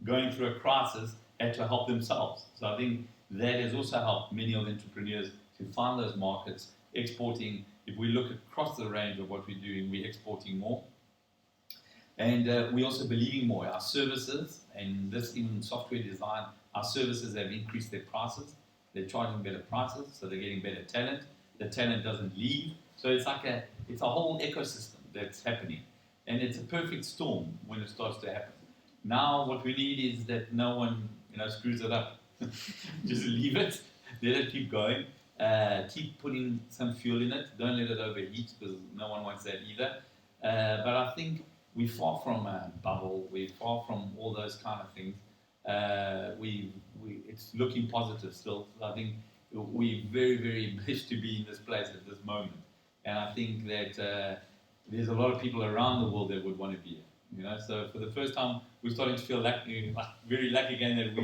going through a crisis had to help themselves. So I think that has also helped many of the entrepreneurs to find those markets, exporting. If we look across the range of what we're doing, we're exporting more. And we're also believing more. Our services, and this in software design, our services have increased their prices. They're charging better prices, so they're getting better talent. The talent doesn't leave. So it's a whole ecosystem that's happening. And it's a perfect storm when it starts to happen. Now what we need is that no one screws it up. Just leave it, let it keep going. Keep putting some fuel in it. Don't let it overheat, because no one wants that either. But I think we're far from a bubble. We're far from all those kind of things. It's looking positive still. I think we're very, very blessed to be in this place at this moment. And I think that there's a lot of people around the world that would want to be here. So for the first time, we're starting to feel lucky, very lucky again that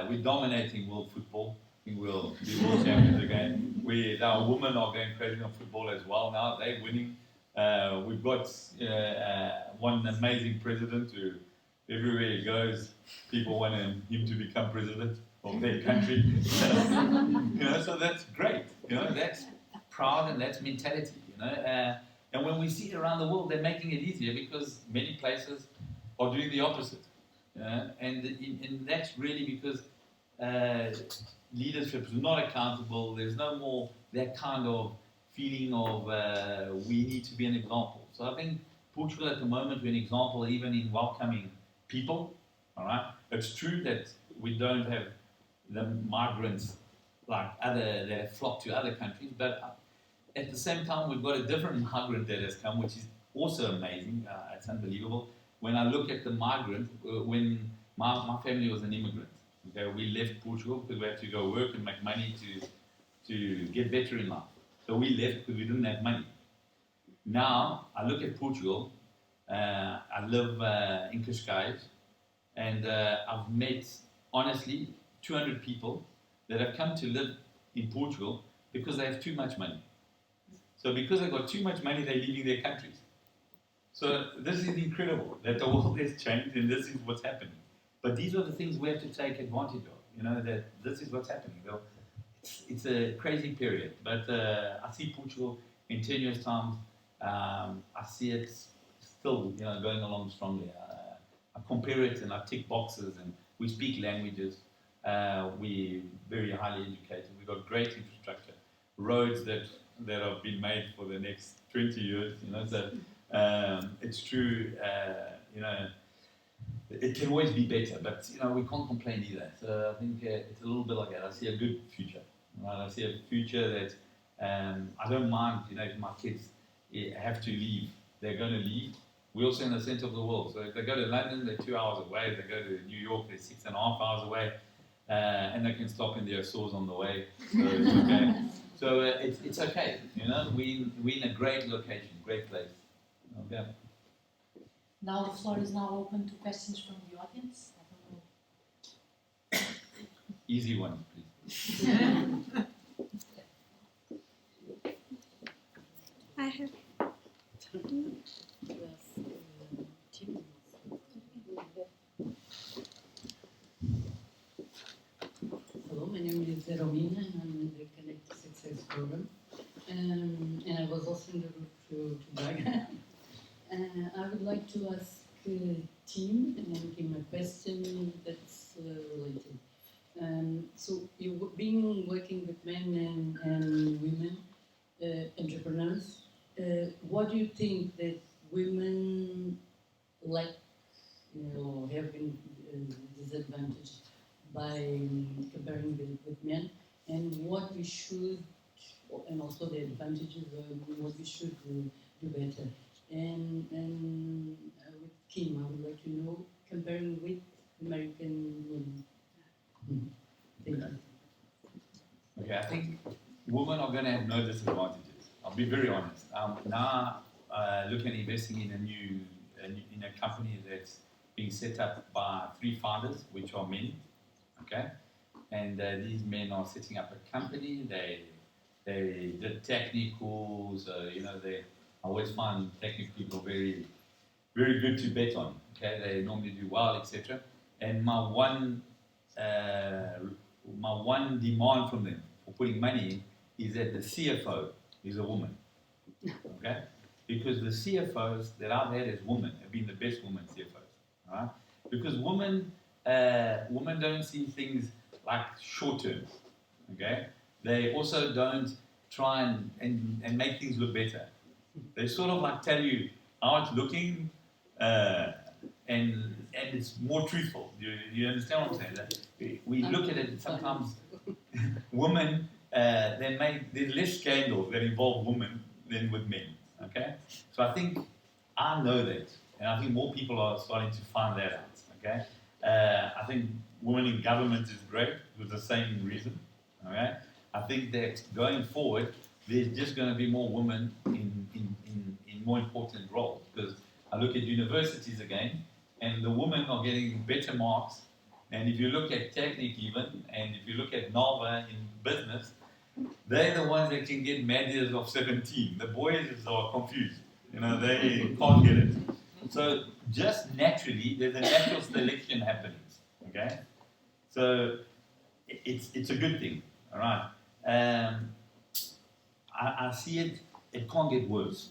we're dominating world football. I think we'll be world champions again. Our women are going crazy on football as well now. They're winning. We've got one amazing president who, everywhere he goes, people want him to become president of their country. So that's great. That's proud, and that's mentality, and when we see it around the world, they're making it easier because many places are doing the opposite. And that's really because leadership is not accountable. There's no more that kind of feeling of we need to be an example. So I think Portugal at the moment, we're an example even in welcoming people. All right, it's true that we don't have the migrants like other that have flocked to other countries, but at the same time, we've got a different migrant that has come, which is also amazing. It's unbelievable. When I look at the migrant, when my family was an immigrant, okay, we left Portugal because we had to go work and make money to get better in life. So we left because we didn't have money. Now, I look at Portugal, I live in Cascais, and I've met, honestly, 200 people that have come to live in Portugal because they have too much money. So because they've got too much money, they're leaving their countries. So this is incredible, that the world has changed and this is what's happening. But these are the things we have to take advantage of, that this is what's happening. It's a crazy period, but I see Portugal in 10 years' time, I see it still going along strongly. I compare it and I tick boxes, and we speak languages. We're very highly educated. We've got great infrastructure, roads that have been made for the next 20 years. So it's true. It can always be better, but we can't complain either. So I think it's a little bit like that. I see a good future. Right? I see a future that I don't mind. If my kids have to leave, they're going to leave. We're also in the center of the world. So if they go to London, they're 2 hours away. If they go to New York, they're 6.5 hours away. And they can stop in their stores on the way. So it's okay. So it's okay. We're in a great location, great place. Okay. Now the floor is now open to questions from the audience. I don't know. Easy one, please. I have. Hello, my name is Romina, and I'm in the Connect to Success program. And I was also in the group to Braga. I would like to ask Tim and him a question that's related. So you've been working with men and women entrepreneurs. What do you think that women lack, have been disadvantaged by comparing with men, and what we should, and also the advantages of what we should do better. And with Kim, I would like to know, comparing with American women. Thank you. Okay, I think women are going to have no disadvantages. I'll be very honest. Now, looking at investing in a company that's being set up by 3 founders, which are men. Okay, and these men are setting up a company. They did technicals. I always find technical people very, very good to bet on. Okay, they normally do well, etc. And my one demand from them for putting money in is that the CFO is a woman. Okay, because the CFOs that I've had as women have been the best women CFOs. All right, because women don't see things like short term. Okay, they also don't try and make things look better. They sort of like tell you how it's looking, and it's more truthful. You understand what I'm saying? That we look at it sometimes. Women, there's less scandals that involve women than with men. Okay, so I think I know that, and I think more people are starting to find that out. Okay, I think women in government is great for the same reason. Okay, I think that going forward, there's just going to be more women in more important roles, because I look at universities again, and the women are getting better marks. And if you look at Technic even, and if you look at Nova in business, they're the ones that can get medals of 17. The boys are confused. They can't get it. So just naturally, there's a natural selection happening. Okay? So it's a good thing. All right? I see it can't get worse.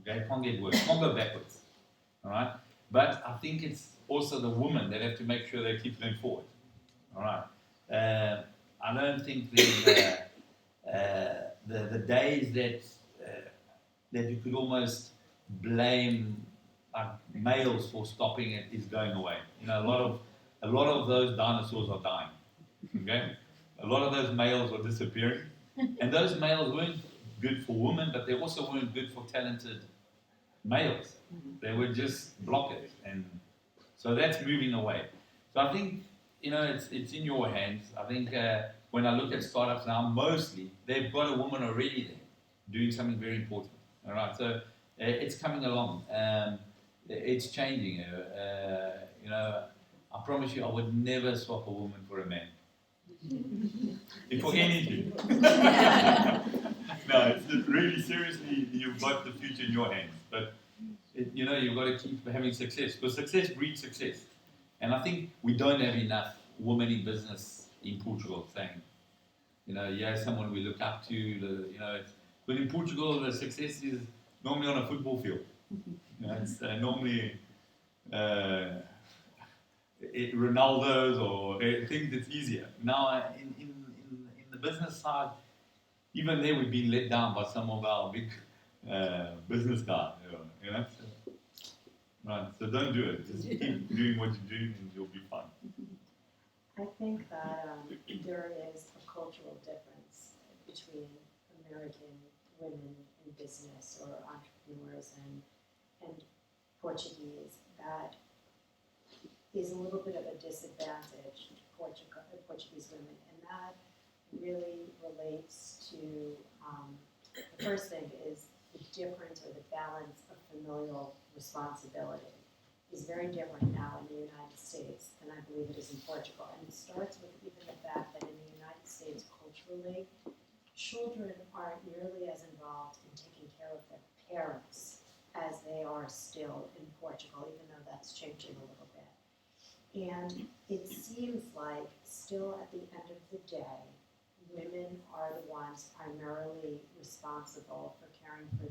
Okay, it can't get worse. It can't go backwards. All right? But I think it's also the women that have to make sure they keep going forward. All right? I don't think the days that you could almost blame males for stopping it is going away. You know, a lot of those dinosaurs are dying. Okay, a lot of those males are disappearing, and those males weren't good for women, but they also weren't good for talented males. They were just blockers, and so that's moving away. So I think, you know, it's in your hands. I think when I look at startups now, mostly they've got a woman already there doing something very important. All right, so it's coming along. It's changing. You know, I promise you, I would never swap a woman for a man. For anything. No, it's really seriously, you've got the future in your hands. But you know, you've got to keep having success, because success breeds success. And I think we don't have enough women in business in Portugal saying, you know, yeah, someone we look up to. You know, but in Portugal, the success is normally on a football field. You know, it's normally Ronaldo's or things that's easier. Now, in the business side, even there we've been let down by some of our big business guys. You know, so, right? So don't do it. Just keep doing what you're doing, and you'll be fine. I think that there is a cultural difference between American women in business or entrepreneurs and Portuguese that is a little bit of a disadvantage to Portuguese women, and that really relates to the first thing is the difference or the balance of familial responsibility is very different now in the United States than I believe it is in Portugal. And it starts with even the fact that in the United States, culturally, children aren't nearly as involved in taking care of their parents as they are still in Portugal, even though that's changing a little bit. And it seems like still at the end of the day, women are the ones primarily responsible for caring for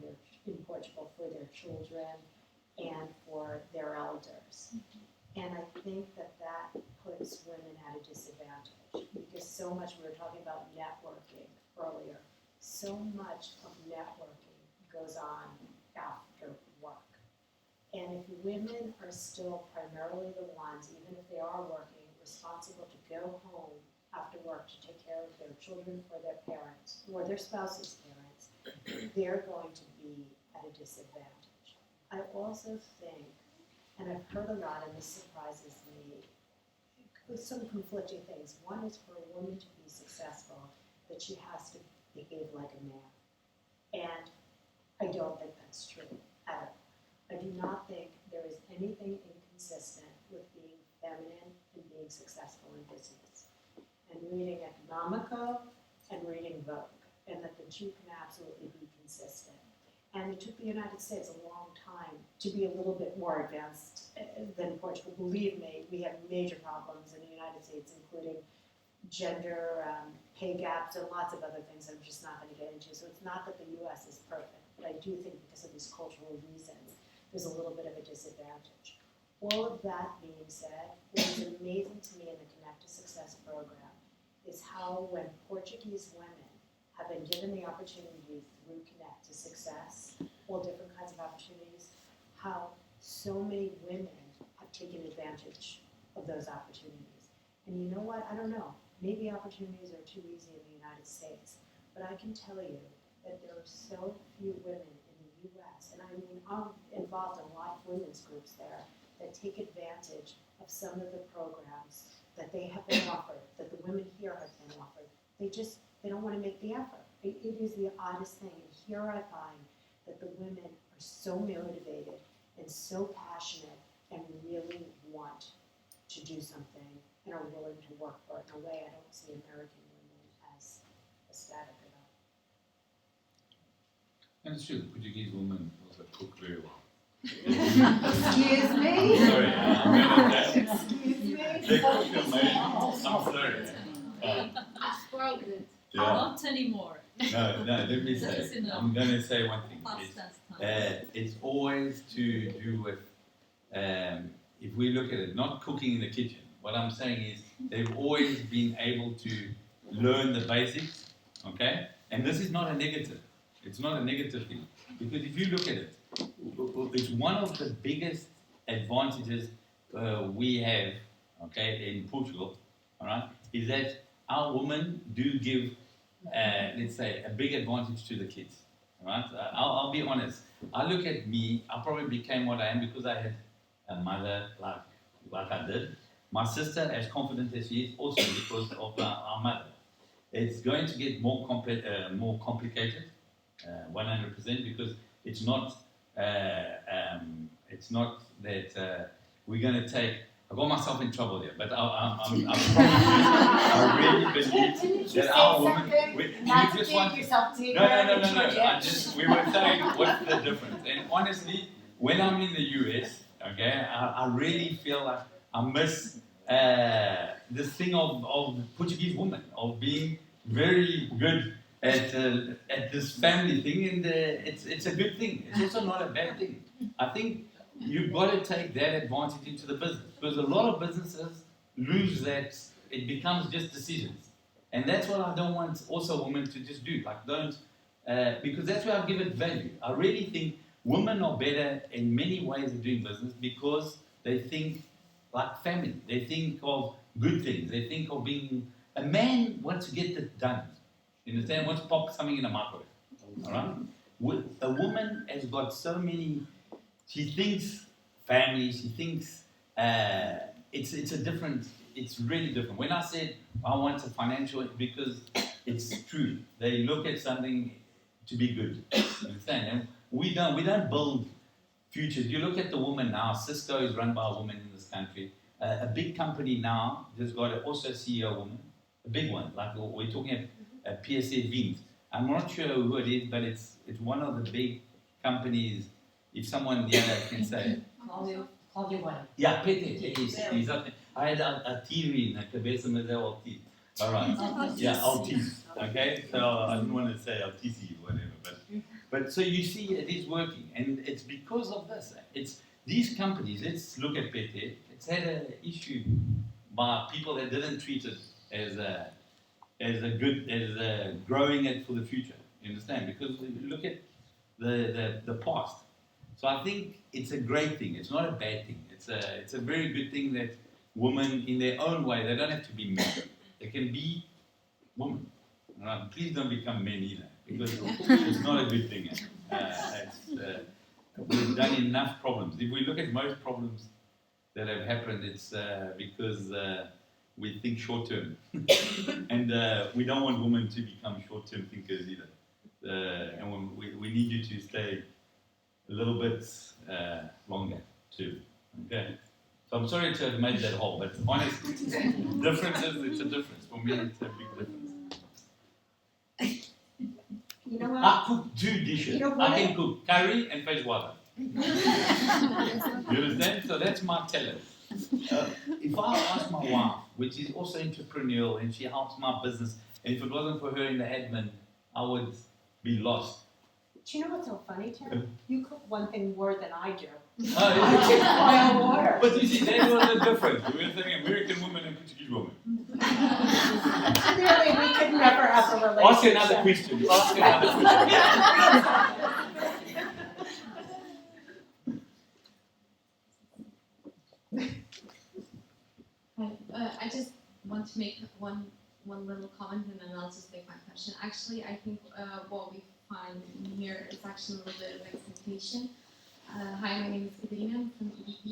in Portugal, for their children and for their elders. And I think that puts women at a disadvantage because so much, we were talking about networking earlier, so much of networking goes on after work. And if women are still primarily the ones, even if they are working, responsible to go home after work to take care of their children or their parents or their spouse's parents, they're going to be at a disadvantage. I also think, and I've heard a lot, and this surprises me, with some conflicting things. One is for a woman to be successful, that she has to behave like a man. And I don't think that's true at all. I do not think there is anything inconsistent with being feminine and being successful in business. And reading Economico and reading Vogue, and that the two can absolutely be consistent. And it took the United States a long time to be a little bit more advanced than Portugal. Believe me, we have major problems in the United States, including gender pay gaps and lots of other things I'm just not going to get into. So it's not that the U.S. is perfect, but I do think because of these cultural reasons, there's a little bit of a disadvantage. All of that being said, what is amazing to me in the Connect to Success program is how when Portuguese women have been given the opportunity through Connect to Success, all different kinds of opportunities, how so many women have taken advantage of those opportunities. And you know what? I don't know. Maybe opportunities are too easy in the United States, but I can tell you that there are so few women in the U.S., and I mean, I'm involved in a lot of women's groups there, that take advantage of some of the programs that they have been offered, that the women here have been offered. They don't want to make the effort. It is the oddest thing. And here I find that the women are so motivated and so passionate and really want to do something and are willing to work for it in a way I don't see American women as ecstatic about. And it's true, the Portuguese women also cook very well. Excuse me? I'm sorry, Excuse me? they cook amazing. I'm sorry. Spoiled it. Yeah. Not anymore. No, let me say. That's enough. I'm going to say one thing. Past that time. It's always to do with, if we look at it, not cooking in the kitchen. What I'm saying is they've always been able to learn the basics, okay? And this is not a negative. It's not a negative thing. Because if you look at it, it's one of the biggest advantages we have, okay, in Portugal, all right, is that our women do give, let's say, a big advantage to the kids, all right? I'll be honest. I look at me, I probably became what I am because I had a mother like I did. My sister, as confident as she is, also because of our mother. It's going to get more complicated, 100%, because it's not that we're going to take. I got myself in trouble here, but I really believe that our women. Not to dig yourself deeper. No. We were saying what's the difference, and honestly, when I'm in the US, okay, I really feel like I miss this thing of Portuguese women, of being very good at this family thing, and it's a good thing. It's also not a bad thing. I think you've got to take that advantage into the business, because a lot of businesses lose that. It becomes just decisions, and that's what I don't want also women to just do. Like don't, because that's where I give it value. I really think women are better in many ways of doing business because they think like family. They think of good things. They think of being a man wants to get it done. You understand? Wants to pop something in a microwave. All right. A woman has got so many. She thinks family. She thinks it's a different. It's really different. When I said I want a financial, because it's true. They look at something to be good. You understand? And we don't build futures. You look at the woman now. Cisco is run by a woman in this country. A big company now just got also a CEO woman, a big one. Like we're talking a PSA Vint. I'm not sure who it is, but it's one of the big companies. If someone can say it. Claudio one. Yeah, PT. He's up there. I had a theory in the cabeça, mas é autismo. All right. Yeah, autism. Okay, so I didn't want to say autism or whatever, but so you see, it is working, and it's because of this. It's these companies. Let's look at PT. It's had an issue by people that didn't treat it as growing it for the future. You understand? Because you look at the past. So I think it's a great thing. It's not a bad thing. It's a very good thing that women, in their own way, they don't have to be men. They can be women. Right? Please don't become men either, because it's not a good thing. We've done enough problems. If we look at most problems that have happened, it's because we think short term, and we don't want women to become short term thinkers either. And we need you to stay a little bit longer too. Okay. So I'm sorry to have made that whole, but honestly, differences. It's a difference for me. It's a big difference. You know what? I cook 2 dishes. You know what? I can cook curry and feijoada. You understand? So that's my talent. If I ask my wife, which is also entrepreneurial, and she helps my business, and if it wasn't for her in the admin, I would be lost. Do you know what's so funny, Tim? You cook one thing more than I do. Oh, I just boil water. But you see, that was the difference. We were saying American woman and Portuguese woman. Clearly, we could never have a relationship. Ask another question. Ask another question. I just want to make one little comment, and then I'll just take my question. Actually, I think what we find in here is actually a little bit of expectation. Hi, my name is Madalena. I'm from EDP.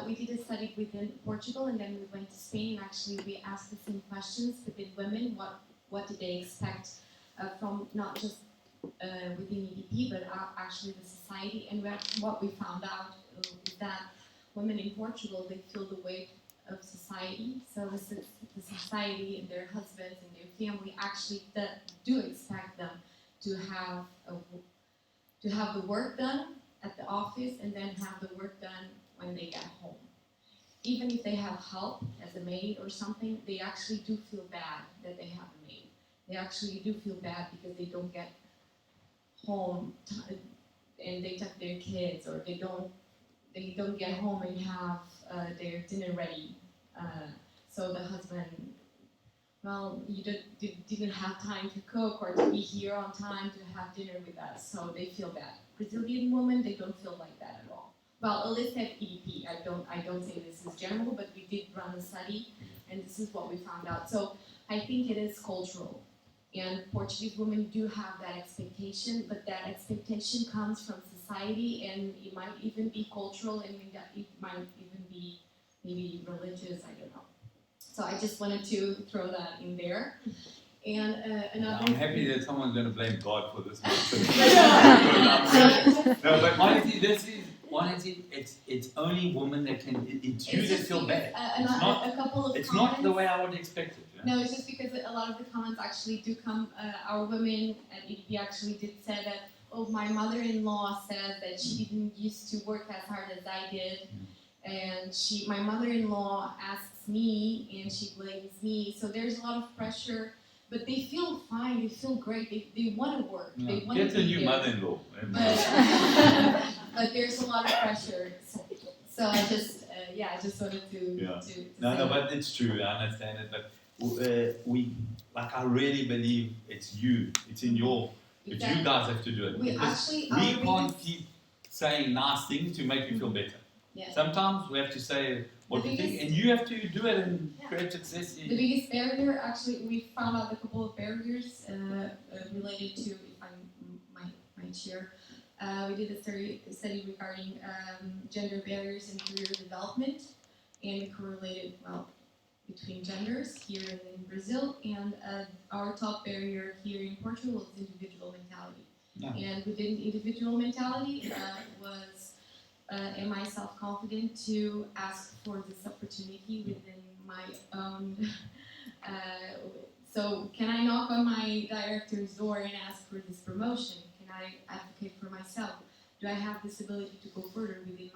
We did a study within Portugal, and then we went to Spain. And actually, we asked the same questions within women. What did they expect from not just within EDP, but actually the society? And what we found out is that women in Portugal, they feel the weight of society. So the society and their husbands and their family actually do expect them to have the work done at the office and then have the work done when they get home. Even if they have help as a maid or something, they actually do feel bad that they have a maid. they actually do feel bad because they don't get home and they took their kids, or they don't get home and have their dinner ready. So the husband, well, you didn't have time to cook or to be here on time to have dinner with us, so they feel bad. Brazilian women, they don't feel like that at all. Well, at least at EDP, I don't say this is general, but we did run a study, and this is what we found out. So I think it is cultural, and Portuguese women do have that expectation, but that expectation comes from society, and it might even be cultural, and it might even be maybe religious, I don't know. So I just wanted to throw that in there. And another. I'm happy that someone's going to blame God for this. No, but honestly, it's only women that can. It's you that feel bad. A couple of It's comments. not the way I would expect it. You know? No, it's just because a lot of the comments actually do come. Our women at EDP actually did say that. Oh, my mother-in-law said that she didn't used to work as hard as I did, and my mother-in-law asks me, and she blames me. So there's a lot of pressure. But they feel fine, they feel great, they want to work, Yeah. they want to Get be a new here. mother-in-law. But there's a lot of pressure. So I just wanted to No, say but it's true, I understand it. But I really believe it's you, it's in your, but Exactly. you guys have to do it. We Because actually, we can't keep saying nice things to make you feel better. Yeah. Sometimes we have to say what we think, and you have to do it and create success. The biggest barrier, actually, we found out a couple of barriers related to, if I might share, we did a study regarding gender barriers in career development, and we correlated, well, between genders here in Brazil, and our top barrier here in Portugal is individual mentality. Yeah. And within individual mentality was, am I self-confident to ask for this opportunity within my own, so can I knock on my director's door and ask for this promotion? Can I advocate for myself? Do I have this ability to go further within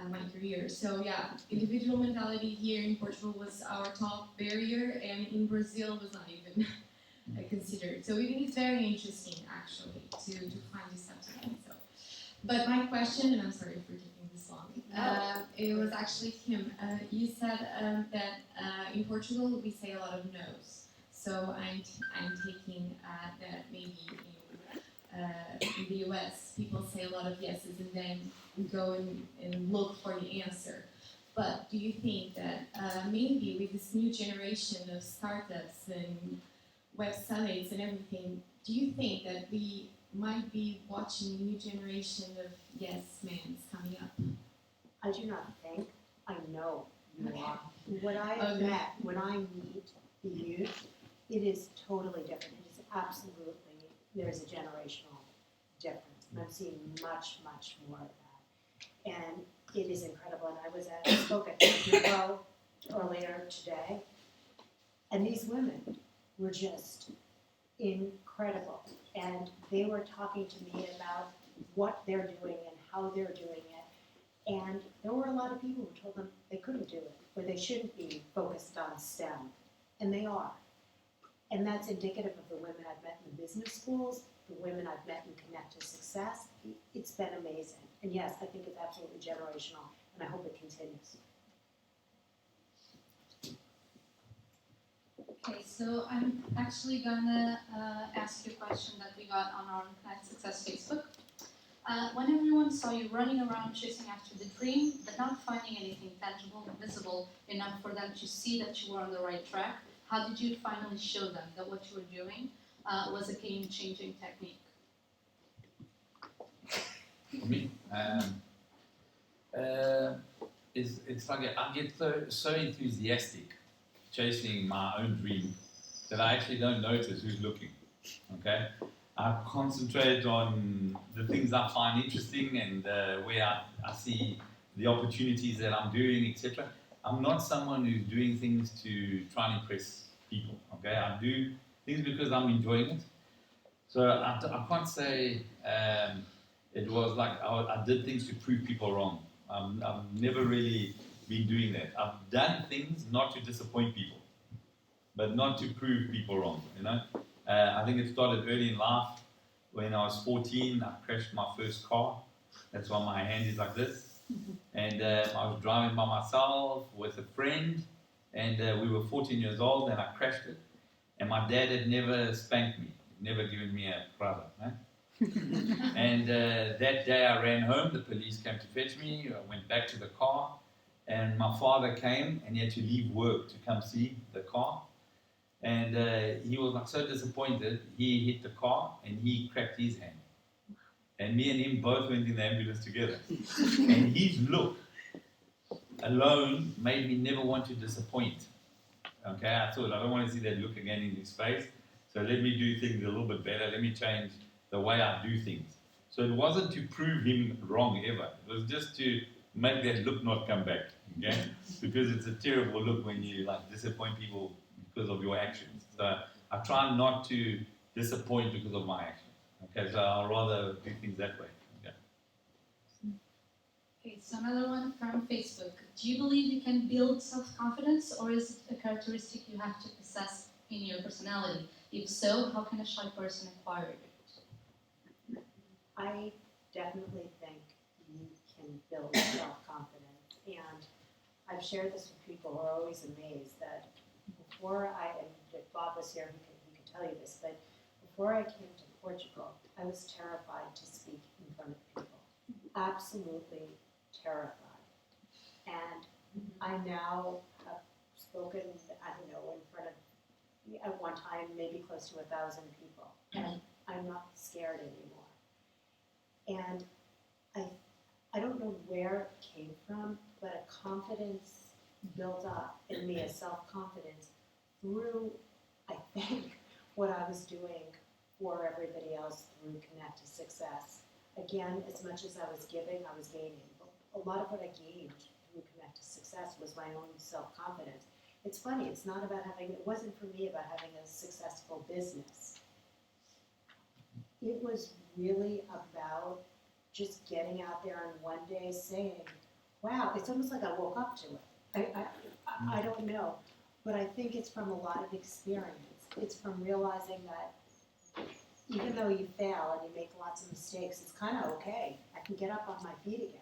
my career? So yeah, individual mentality here in Portugal was our top barrier, and in Brazil was not even considered. So it is very interesting actually to find this out today. So, but my question, and I'm sorry for taking this long, it was actually Kim. You said that in Portugal we say a lot of no's. So I'm taking that maybe in the US people say a lot of yeses and then go and look for the answer. But do you think that maybe with this new generation of startups and websites and everything, do you think that we might be watching a new generation of yes mans coming up? I do not think, I know you are. What I have Okay. met, when I meet the youth, it is totally different. It is absolutely, there is a generational difference. And I'm seeing much, much more of that. And it is incredible. And I spoke at Hugo earlier today, and these women were just incredible. And they were talking to me about what they're doing and how they're doing it. And there were a lot of people who told them they couldn't do it, or they shouldn't be focused on STEM. And they are. And that's indicative of the women I've met in the business schools, the women I've met in Connect to Success. It's been amazing. And yes, I think it's absolutely generational, and I hope it continues. Okay, so I'm actually gonna ask you a question that we got on our Connect Success Facebook. When everyone saw you running around chasing after the dream, but not finding anything tangible and visible enough for them to see that you were on the right track, how did you finally show them that what you were doing was a game-changing technique? For me, it's like I get so enthusiastic chasing my own dream that I actually don't notice who's looking. Okay, I concentrate on the things I find interesting and where I see the opportunities that I'm doing, etc. I'm not someone who's doing things to try and impress people. Okay, I do things because I'm enjoying it. So I can't say it was like I did things to prove people wrong. I've never really been doing that. I've done things not to disappoint people. but not to prove people wrong, you know. I think it started early in life. When I was 14, I crashed my first car. That's why my hand is like this. And I was driving by myself with a friend, and we were 14 years old, and I crashed it. And my dad had never spanked me, never given me a brother. Eh? And that day I ran home, the police came to fetch me, I went back to the car, and my father came, and he had to leave work to come see the car. And he was like so disappointed, he hit the car, and he cracked his hand. And me and him both went in the ambulance together. And his look alone made me never want to disappoint. Okay, I thought I don't want to see that look again in his face. So let me do things a little bit better. Let me change the way I do things. So it wasn't to prove him wrong ever. It was just to make that look not come back. Okay, because it's a terrible look when you like disappoint people because of your actions. So I try not to disappoint because of my actions. Okay, so I'll rather do things that way. Okay. Okay, so another one from Facebook. Do you believe you can build self-confidence, or is it a characteristic you have to possess in your personality? If so, how can a shy person acquire it? I definitely think you can build self-confidence, and I've shared this with people who are always amazed that before and if Bob was here, he could tell you this, but before I came to Portugal, I was terrified to speak in front of people. Absolutely terrified. And I now have spoken, I don't know, in front of, at one time, maybe close to 1,000 people. And I'm not scared anymore. And I don't know where it came from, but a confidence built up in me, a self-confidence, through, I think, what I was doing for everybody else through Connect to Success. Again, as much as I was giving, I was gaining. But a lot of what I gained through Connect to Success was my own self-confidence. It's funny, it's not about having, it wasn't for me about having a successful business. It was really about just getting out there and one day saying, wow, it's almost like I woke up to it. I don't know, but I think it's from a lot of experience. It's from realizing that even though you fail and you make lots of mistakes, it's kind of okay. I can get up on my feet again.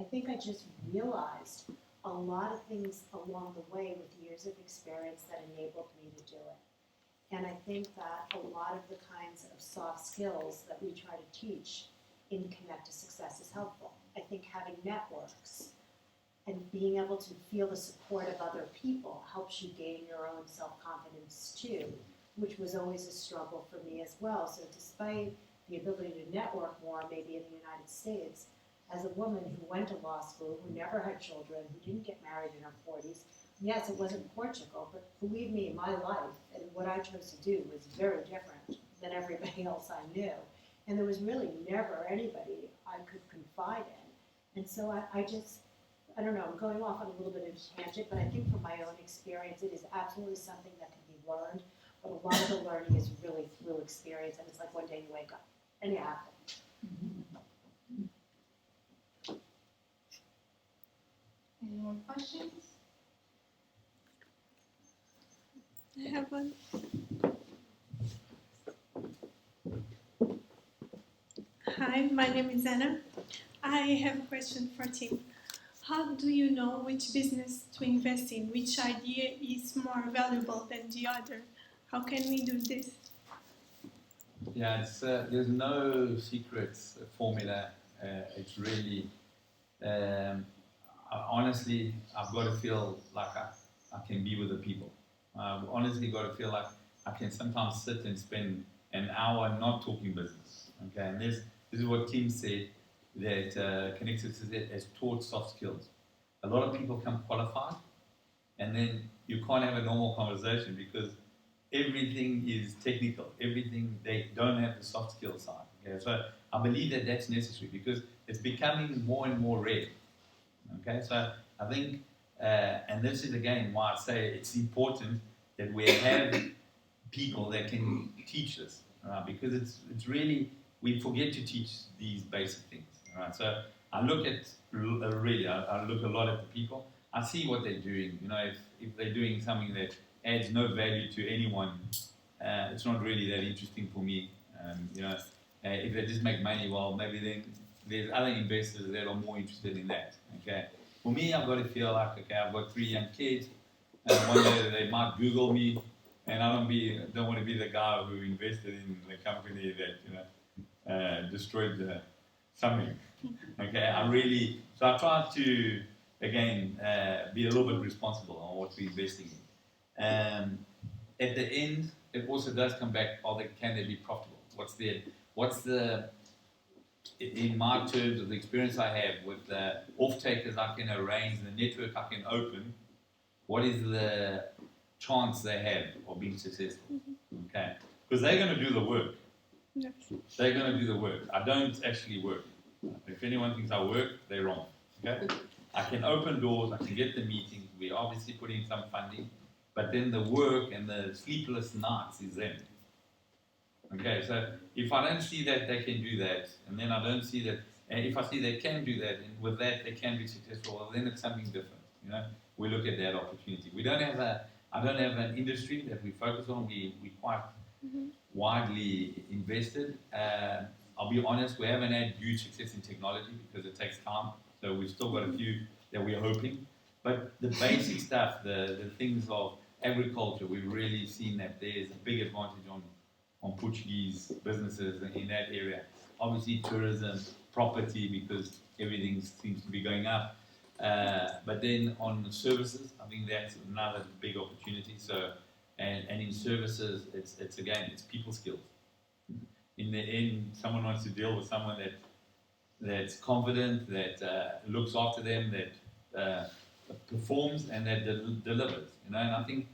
I think I just realized a lot of things along the way with years of experience that enabled me to do it. And I think that a lot of the kinds of soft skills that we try to teach in Connect to Success is helpful. I think having networks and being able to feel the support of other people helps you gain your own self-confidence too, which was always a struggle for me as well. So despite the ability to network more, maybe in the United States, as a woman who went to law school, who never had children, who didn't get married in her 40s, yes, it wasn't Portugal, but believe me, my life and what I chose to do was very different than everybody else I knew. And there was really never anybody I could confide in. And so I don't know, I'm going off on a little bit of a tangent, but I think from my own experience, it is absolutely something that can be learned. But a lot of the learning is really through experience, and it's like one day you wake up and you have it. Any more questions? I have one. Hi, my name is Anna. I have a question for Tim. How do you know which business to invest in? Which idea is more valuable than the other? How can we do this? Yeah, there's no secret formula. It's really, honestly, I've got to feel like I can be with the people. I've honestly got to feel like I can sometimes sit and spend an hour not talking business. Okay, and this is what Tim said, that Connected has taught soft skills. A lot of people come qualified, and then you can't have a normal conversation because everything is technical. Everything, they don't have the soft skill side. Okay, so I believe that that's necessary because it's becoming more and more rare. Okay, so I think, and this is again why I say it's important that we have people that can teach this, because it's really, we forget to teach these basic things. Right? So I look at I look a lot at the people. I see what they're doing. You know, if they're doing something that adds no value to anyone, it's not really that interesting for me. If they just make money, well, maybe then there's other investors that are more interested in that. Okay, for me, I've got to feel like, okay, I've got 3 young kids. One day they might Google me, and I don't want to be the guy who invested in the company that destroyed something. Okay, so I try to again be a little bit responsible on what we're investing in. At the end, it also does come back: can they be profitable? What's the in my terms of the experience I have with the off-takers I can arrange, the network I can open, what is the chance they have of being successful? Okay, because they're going to do the work. Yes. They're going to do the work. I don't actually work. If anyone thinks I work, they're wrong. Okay, I can open doors. I can get the meetings. We obviously put in some funding, but then the work and the sleepless nights is them. Okay, so if I don't see that they can do that, and then I don't see that, and if I see they can do that, and with that they can be successful, well, then it's something different. We look at that opportunity. I don't have an industry that we focus on. We quite widely invested. I'll be honest, we haven't had huge success in technology because it takes time. So we've still got a few that we're hoping. But the basic stuff, the things of agriculture, we've really seen that there's a big advantage on Portuguese businesses in that area. Obviously tourism, property, because everything seems to be going up. But then on the services, I think that's another big opportunity. So, and in services, it's people skills. In the end, someone wants to deal with someone that's confident, that looks after them, that performs, and that delivers. And I think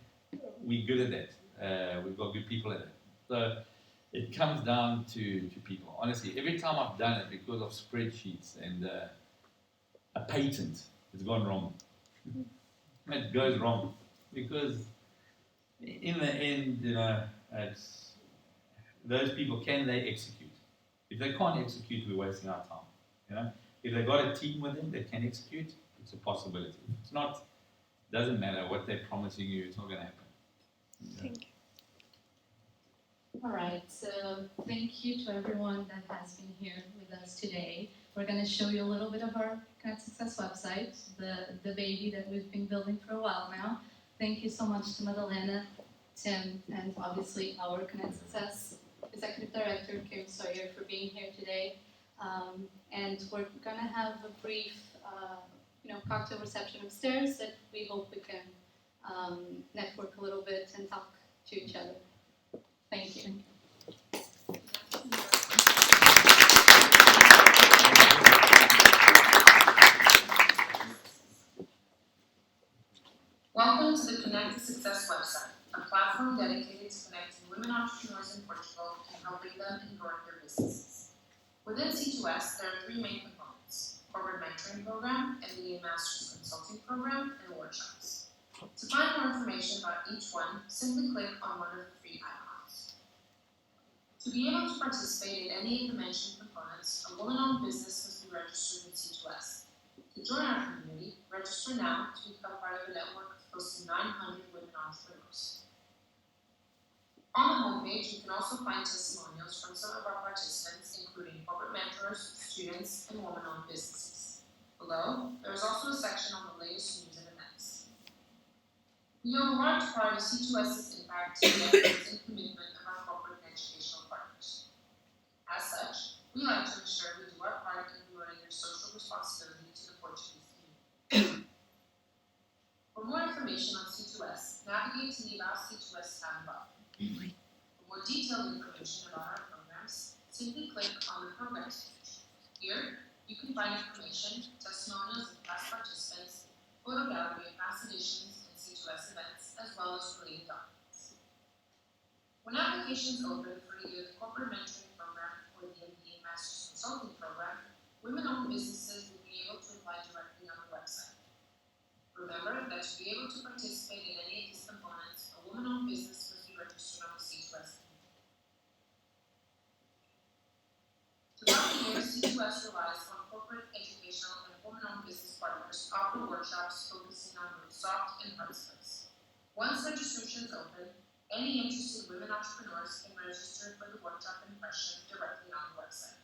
we're good at that. We've got good people at it. So it comes down to people. Honestly, every time I've done it because of spreadsheets and a patent, it's gone wrong. It goes wrong because in the end, it's those people, can they execute? If they can't execute, we're wasting our time. If they've got a team with them that can execute, it's a possibility. It's not. Doesn't matter what they're promising you; it's not going to happen. Thank you. All right, so thank you to everyone that has been here with us today. We're going to show you a little bit of our Connect Success website, the baby that we've been building for a while now. Thank you so much to Madalena, Tim, and obviously our Connect Success Executive Director, Kim Sawyer, for being here today. And we're going to have a brief cocktail reception upstairs that we hope we can network a little bit and talk to each other. Thank you. Welcome to the Connect Success website, a platform dedicated to connecting women entrepreneurs in Portugal and helping them in growing their businesses. Within C2S, there are 3 main components: corporate mentoring program, MBA Master's Consulting Program, and workshops. To find more information about each one, simply click on one of the 3 icons. To be able to participate in any of the mentioned components, a woman-owned business must be registered with C2S. To join our community, register now to become part of a network of close to 900 women entrepreneurs. On the homepage, you can also find testimonials from some of our participants, including corporate mentors, students, and women-owned businesses. Below, there is also a section on the latest news and events. We owe a large part of C2S's impact to the efforts and commitment of our corporate and educational partners. As such, we like to ensure we do our part in promoting their social responsibility to the Portuguese community. For more information on C2S, navigate to the About C2S tab above. For more detailed information about our programs, simply click on the Programs page. Here, you can find information, testimonials of past participants, photo gallery of past editions and C2S events, as well as related documents. When applications open for either the Corporate Mentoring Program or the MBA Master's Consulting Program, women-owned businesses will be able to apply directly on the website. Remember that to be able to participate in any of these components, a woman-owned business must be registered on the C2S community. Throughout the year, C2S relies on corporate, educational, and women-owned business partners to offer workshops focusing on both soft and hard skills. Once registration is open, any interested women entrepreneurs can register for the workshop in question directly on the website.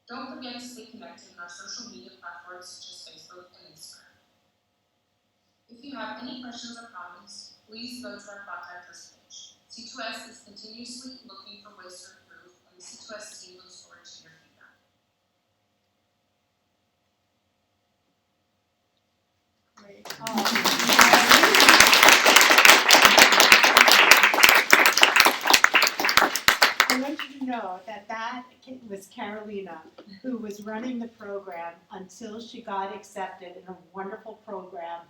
Don't forget to stay connected in our social media platforms such as Facebook and Instagram. If you have any questions or comments, please go to our contact us page. C2S is continuously looking for ways to improve, and the C2S team looks forward to your feedback. I want you to know that was Carolina, who was running the program until she got accepted in a wonderful program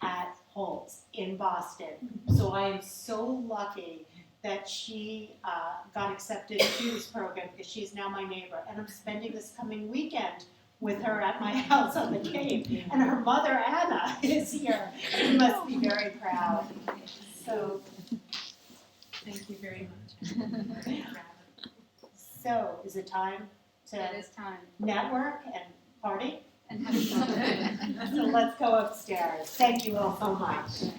at Holtz in Boston. So I am so lucky that she got accepted to this program because she's now my neighbor. And I'm spending this coming weekend with her at my house on the Cape. And her mother, Anna, is here. She must be very proud. So, Thank you very much. so is it time to It is time. network and party? And have fun. So let's go upstairs. Thank you all so much.